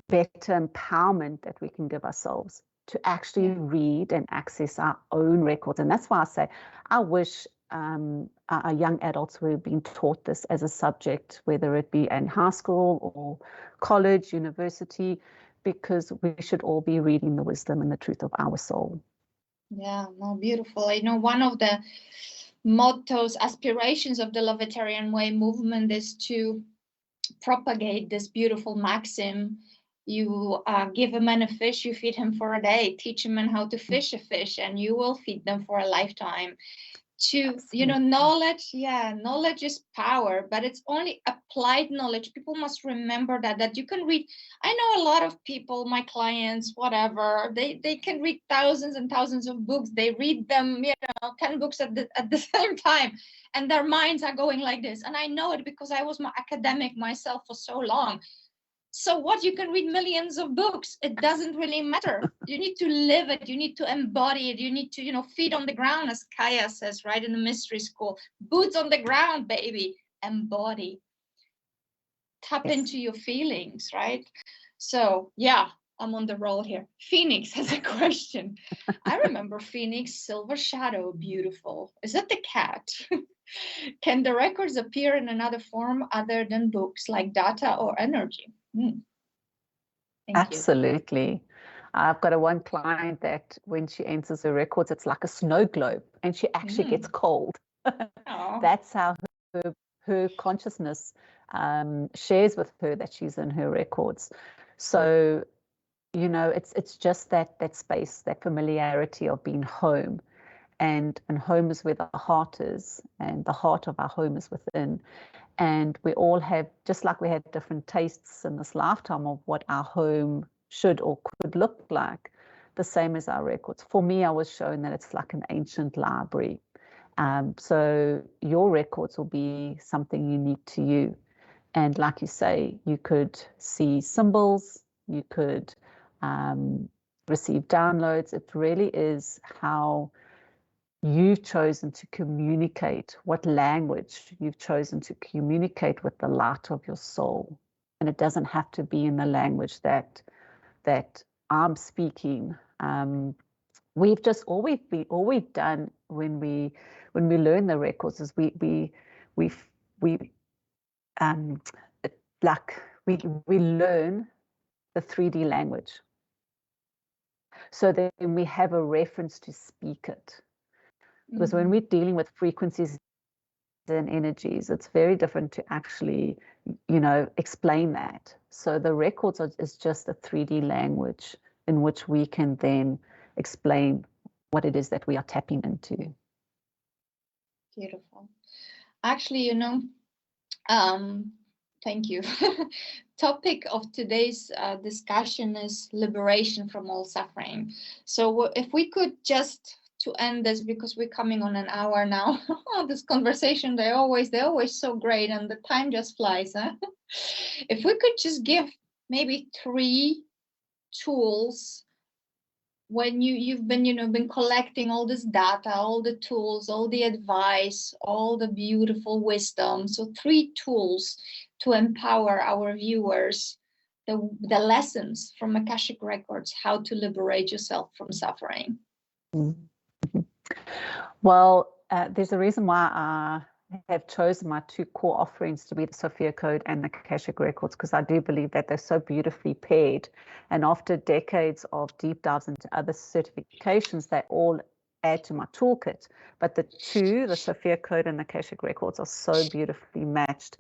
better empowerment that we can give ourselves to actually read and access our own records. And that's why I say, I wish our young adults were being taught this as a subject, whether it be in high school or college, university, because we should all be reading the wisdom and the truth of our soul. Yeah, no, beautiful. I know one of the mottos, aspirations of the Lovetarian Way movement is to propagate this beautiful maxim. You give a man a fish, you feed him for a day. Teach a man how to fish a fish, and you will feed them for a lifetime. Knowledge is power, but it's only applied knowledge. People must remember that you can read. I know a lot of people, my clients, whatever, they can read thousands and thousands of books. They read them, 10 books at the same time, and their minds are going like this. And I know it because I was my academic myself for so long. So what? You can read millions of books. It doesn't really matter. You need to live it. You need to embody it. You need to, feet on the ground, as Kaya says, right, in the mystery school. Boots on the ground, baby. Embody. Tap into your feelings, right? So, yeah, I'm on the roll here. Phoenix has a question. I remember Phoenix, silver shadow, beautiful. Is that the cat? Can the records appear in another form other than books, like data or energy? Absolutely. I've got one client that when she enters her records, it's like a snow globe and she actually gets cold. That's how her consciousness shares with her that she's in her records. So, you know, it's just that space, that familiarity of being home. And home is where the heart is, and the heart of our home is within. And we all have, just like we had different tastes in this lifetime of what our home should or could look like, the same as our records. For me, I was shown that it's like an ancient library. So your records will be something unique to you. And like you say, you could see symbols, you could receive downloads. It really is how you've chosen to communicate, what language you've chosen to communicate with the light of your soul. And it doesn't have to be in the language that I'm speaking. We've just all we've done when we learn the records is we learn the 3D language. So then we have a reference to speak it. Because when we're dealing with frequencies and energies, it's very different to actually, you know, explain that. So the records is just a 3D language in which we can then explain what it is that we are tapping into. Beautiful. Actually, you know, thank you. Topic of today's discussion is liberation from all suffering. So if we could just, to end this, because we're coming on an hour now, this conversation, they're always so great and the time just flies, huh? If we could just give maybe 3 tools when you've been, you know, been collecting all this data, all the tools, all the advice, all the beautiful wisdom. So 3 tools to empower our viewers, the lessons from Akashic Records, how to liberate yourself from suffering. Well, there's a reason why I have chosen my 2 core offerings to be the Sophia Code and the Akashic Records, because I do believe that they're so beautifully paired. And after decades of deep dives into other certifications, they all add to my toolkit. But the 2, the Sophia Code and the Akashic Records, are so beautifully matched.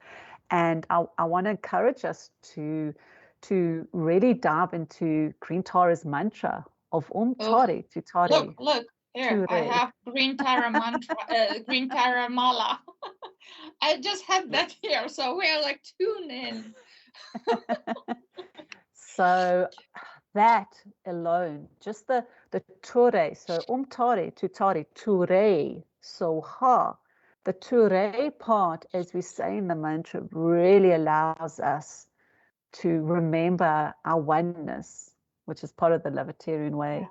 And I want to encourage us to really dive into Green Tara's mantra of Tari to Tari. Look. Here, I have Green Tara mantra, Green Tara mala. I just have that here, so we are like tuned in. So that alone, just the ture, so tare, tutare, ture, so ha. The ture part, as we say in the mantra, really allows us to remember our oneness, which is part of the Lovetarian way.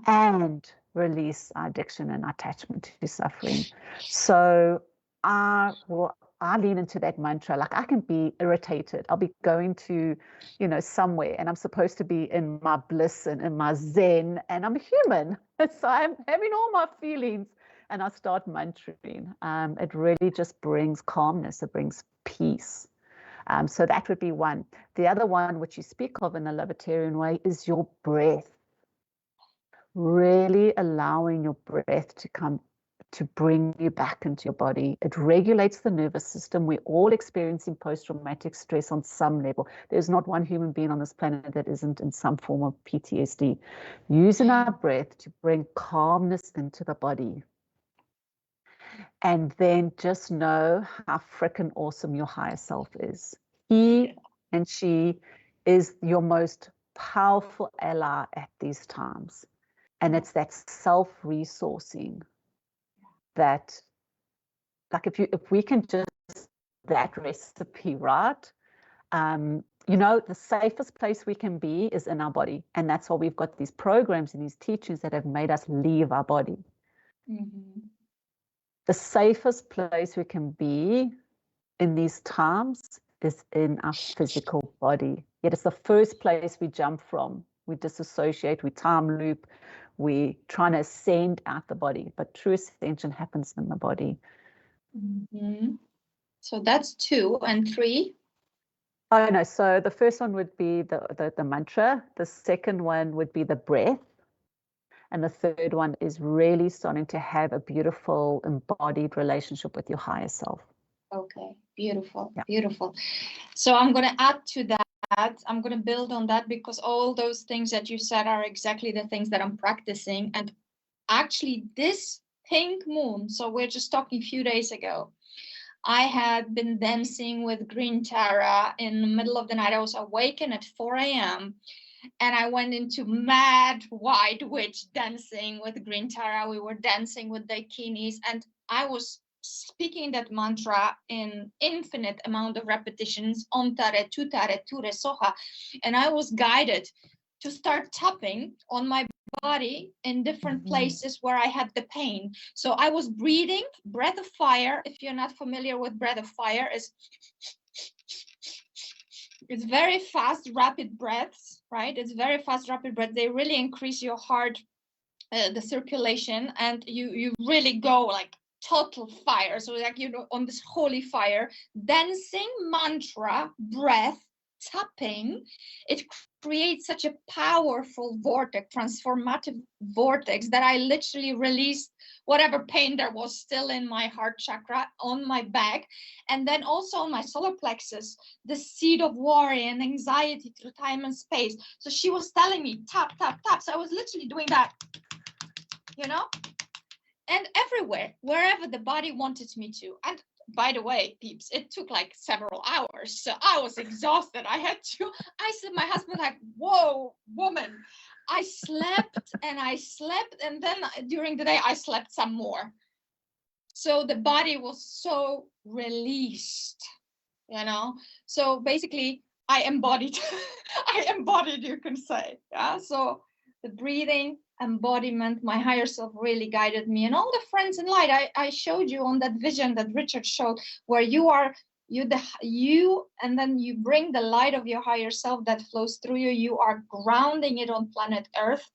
And release our addiction and attachment to suffering. So I lean into that mantra. Like I can be irritated. I'll be going to, you know, somewhere and I'm supposed to be in my bliss and in my zen, and I'm a human. So I'm having all my feelings and I start mantraing. It really just brings calmness. It brings peace. So that would be one. The other one, which you speak of in the Lovetarian way, is your breath. Really allowing your breath to come to bring you back into your body. It regulates the nervous system. We're all experiencing post-traumatic stress on some level. There's not one human being on this planet that isn't in some form of PTSD. Using our breath to bring calmness into the body. And then just know how freaking awesome your higher self is. He and she is your most powerful ally at these times. And it's that self-resourcing that, like, if we can just that recipe, right? You know, the safest place we can be is in our body, and that's why we've got these programs and these teachings that have made us leave our body. The safest place we can be in these times is in our physical body. Yet it's the first place we jump from. We disassociate, we time loop, we trying to ascend out the body, but true ascension happens in the body. So that's 2, and 3. Oh no, so the first one would be the mantra, the second one would be the breath, and the third one is really starting to have a beautiful embodied relationship with your higher self. Okay, beautiful, Yeah. beautiful. So I'm going to add to that. I'm going to build on that, because all those things that you said are exactly the things that I'm practicing. And actually this pink moon, so we're just talking a few days ago, I had been dancing with green Tara in the middle of the night. I was awakened at 4 a.m. and I went into mad white witch dancing with green Tara. We were dancing with dakinis, and I was speaking that mantra in infinite amount of repetitions, Om Tare, Tu Tare, Ture Soha, and I was guided to start tapping on my body in different places where I had the pain. So I was breathing, breath of fire. If you're not familiar with breath of fire, it's very fast, rapid breaths, right? It's very fast, rapid breath. They really increase your heart, the circulation, and you really go like total fire. So like, you know, on this holy fire, dancing, mantra, breath, tapping, it creates such a powerful vortex, transformative vortex, that I literally released whatever pain there was still in my heart chakra, on my back, and then also on my solar plexus, the seed of worry and anxiety through time and space. So she was telling me tap, tap, tap. So I was literally doing that, you know, and everywhere, wherever the body wanted me to. And by the way, peeps, it took like several hours. So I was exhausted. I said, my husband, like, whoa, woman, I slept and I slept. And then during the day, I slept some more. So the body was so released, you know? So basically I embodied, you can say, yeah? So the breathing, embodiment, my higher self really guided me, and all the friends in light. I showed you on that vision that Richard showed, where you and then you bring the light of your higher self that flows through you. You are grounding it on planet Earth,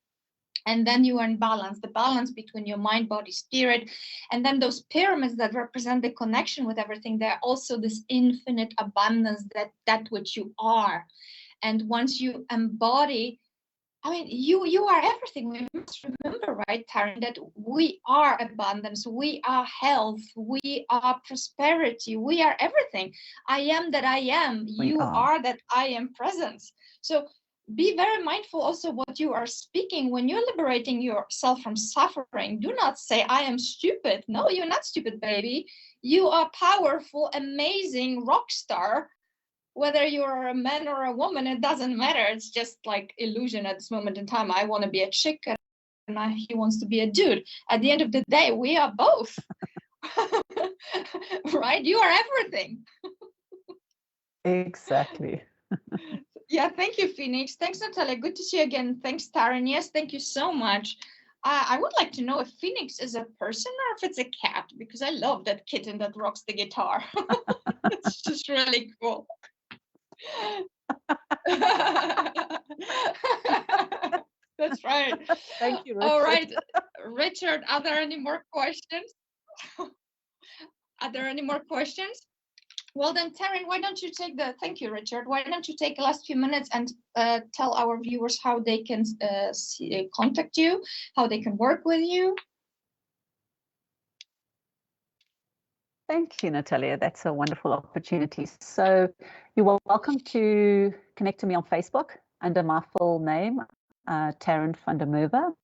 and then you are in balance, the balance between your mind, body, spirit. And then those pyramids that represent the connection with everything, they're also this infinite abundance, that which you are. And once you embody, I mean, you are everything. We must remember, right, Taryn, that we are abundance, we are health, we are prosperity, we are everything. I am that I am. You are that I am presence. So be very mindful also what you are speaking when you're liberating yourself from suffering. Do not say, I am stupid. No, you're not stupid, baby. You are powerful, amazing rock star. Whether you're a man or a woman, it doesn't matter. It's just like illusion at this moment in time. I want to be a chick and he wants to be a dude. At the end of the day, we are both. Right? You are everything. Exactly. Yeah, thank you, Phoenix. Thanks, Natalia. Good to see you again. Thanks, Taryn. Yes, thank you so much. I would like to know if Phoenix is a person or if it's a cat, because I love that kitten that rocks the guitar. It's just really cool. That's right. Thank you, Richard. All right, Richard, are there any more questions? Are there any more questions? Well then, Taryn, why don't you take thank you, Richard. Why don't you take the last few minutes and tell our viewers how they can contact you, how they can work with you? Thank you, Natalia. That's a wonderful opportunity. So you're welcome to connect to me on Facebook under my full name, Taryn van der Merwe.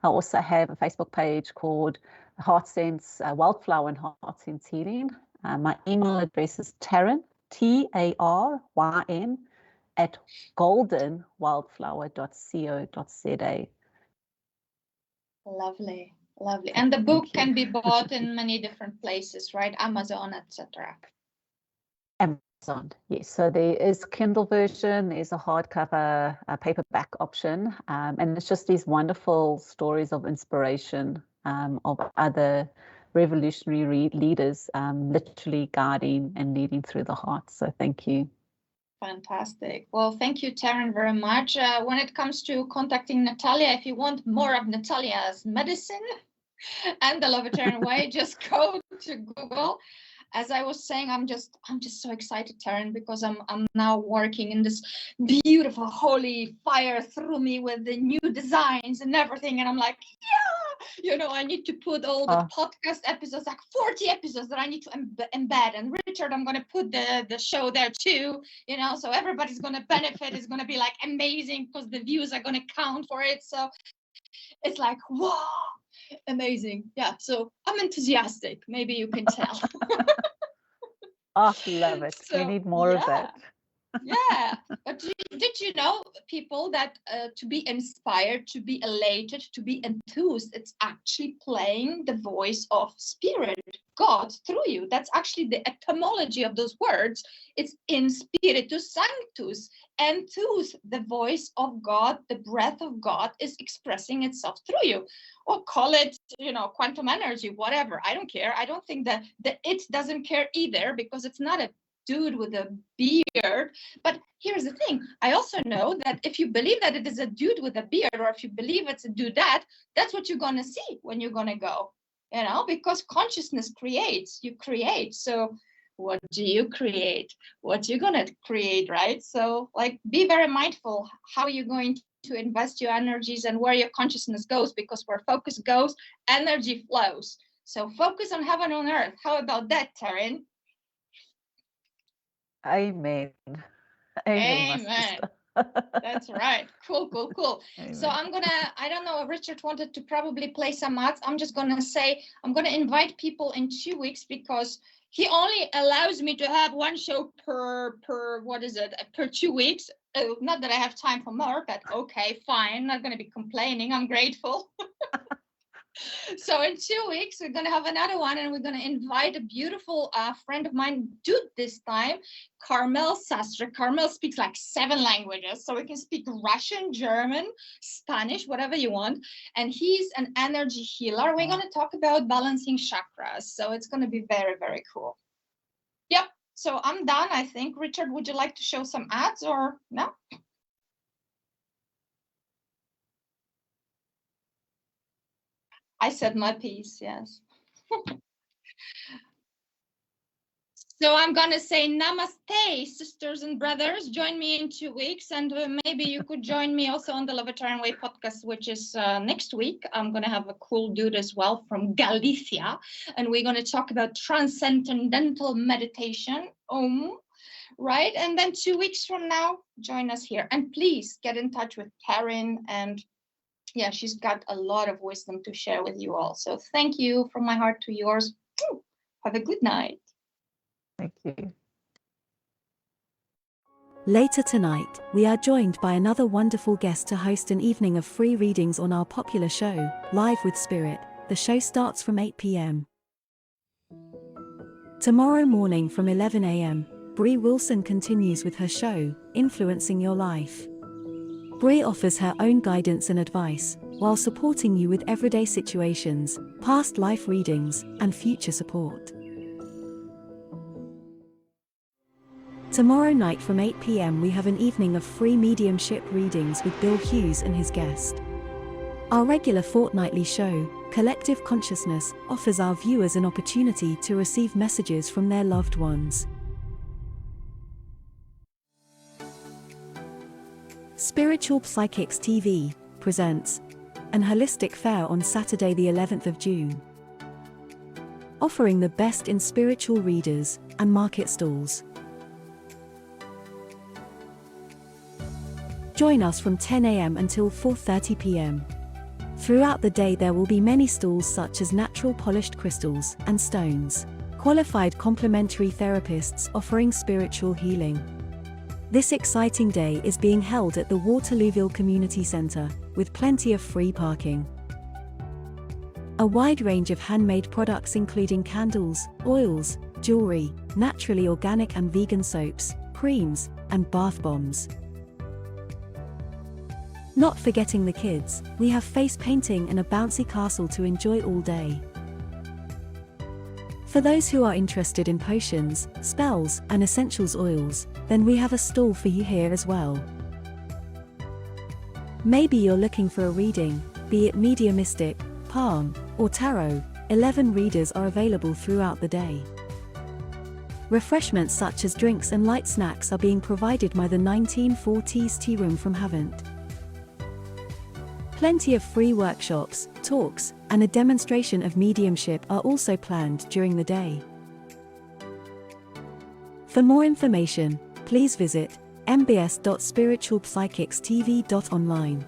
I also have a Facebook page called Heart Sense Wildflower and Heart Sense Healing. My email address is Taryn, TARYN, at goldenwildflower.co.za. Lovely. Lovely. And the book can be bought in many different places, right? Amazon, etc. Amazon, yes. So there is Kindle version, there's a hardcover, a paperback option, and it's just these wonderful stories of inspiration of other revolutionary leaders, literally guiding and leading through the heart. So thank you. Fantastic. Well, thank you, Taryn, very much. When it comes to contacting Natalia, if you want more of Natalia's medicine and the Lovetarian Way, just go to Google as I was saying, I'm just so excited, Taryn, because I'm now working in this beautiful holy fire through me with the new designs and everything. And I'm like, yeah, I need to put all the podcast episodes, like 40 episodes that I need to embed. And Richard, I'm going to put the show there too, so everybody's going to benefit. It's going to be like amazing because the views are going to count for it. So it's like, wow, amazing. Yeah, so I'm enthusiastic. Maybe you can tell. Oh, love it. So, we need more of it. Yeah, but did you know, people, that to be inspired, to be elated, to be enthused, it's actually playing the voice of Spirit, God, through you. That's actually the etymology of those words. It's in spiritus sanctus. Enthuse, the voice of God, the breath of God is expressing itself through you. Or call it, quantum energy, whatever. I don't care. I don't think that it doesn't care either, because it's not a dude with a beard. But here's the thing, I also know that if you believe that it is a dude with a beard, or if you believe it's a dudette, that's what you're going to see when you're going to go, because consciousness creates, you create. So what do you create? What you're going to create, right? So like, be very mindful how you're going to invest your energies and where your consciousness goes, because where focus goes, energy flows. So focus on heaven on earth. How about that, Taryn? Amen. Amen. That's right. Cool. Amen. So I don't know, Richard wanted to probably play some ads. I'm just going to say, I'm going to invite people in 2 weeks, because he only allows me to have one show per 2 weeks. Not that I have time for more, but okay, fine. Not going to be complaining. I'm grateful. So in 2 weeks, we're going to have another one, and we're going to invite a beautiful friend of mine, dude, this time, Carmel Sastre. Carmel speaks like 7 languages, so we can speak Russian, German, Spanish, whatever you want. And he's an energy healer. We're going to talk about balancing chakras. So it's going to be very, very cool. Yep. So I'm done, I think. Richard, would you like to show some ads or no? I said my piece, yes. So I'm going to say namaste, sisters and brothers. Join me in 2 weeks, and maybe you could join me also on the Lovetarian Way podcast, which is next week. I'm going to have a cool dude as well from Galicia, and we're going to talk about transcendental meditation. Right? And then 2 weeks from now, join us here. And please get in touch with Taryn, and yeah, she's got a lot of wisdom to share with you all. So thank you from my heart to yours. Have a good night. Thank you. Later tonight, we are joined by another wonderful guest to host an evening of free readings on our popular show, Live with Spirit. The show starts from 8 p.m. Tomorrow morning from 11 a.m., Bree Wilson continues with her show, Influencing Your Life. Bree offers her own guidance and advice, while supporting you with everyday situations, past life readings, and future support. Tomorrow night from 8 p.m. we have an evening of free mediumship readings with Bill Hughes and his guest. Our regular fortnightly show, Collective Consciousness, offers our viewers an opportunity to receive messages from their loved ones. Spiritual Psychics TV presents an holistic fair on Saturday the 11th of June, offering the best in spiritual readers and market stalls. Join us from 10 a.m. until 4:30 p.m. Throughout the day there will be many stalls such as natural polished crystals and stones, qualified complementary therapists offering spiritual healing. This exciting day is being held at the Waterlooville Community Centre, with plenty of free parking. A wide range of handmade products including candles, oils, jewelry, naturally organic and vegan soaps, creams, and bath bombs. Not forgetting the kids, we have face painting and a bouncy castle to enjoy all day. For those who are interested in potions, spells, and essentials oils, then we have a stall for you here as well. Maybe you're looking for a reading, be it mediumistic, palm, or tarot. 11 readers are available throughout the day. Refreshments such as drinks and light snacks are being provided by the 1940s Tea Room from Havant. Plenty of free workshops, talks, and a demonstration of mediumship are also planned during the day. For more information, please visit mbs.spiritualpsychicstv.online.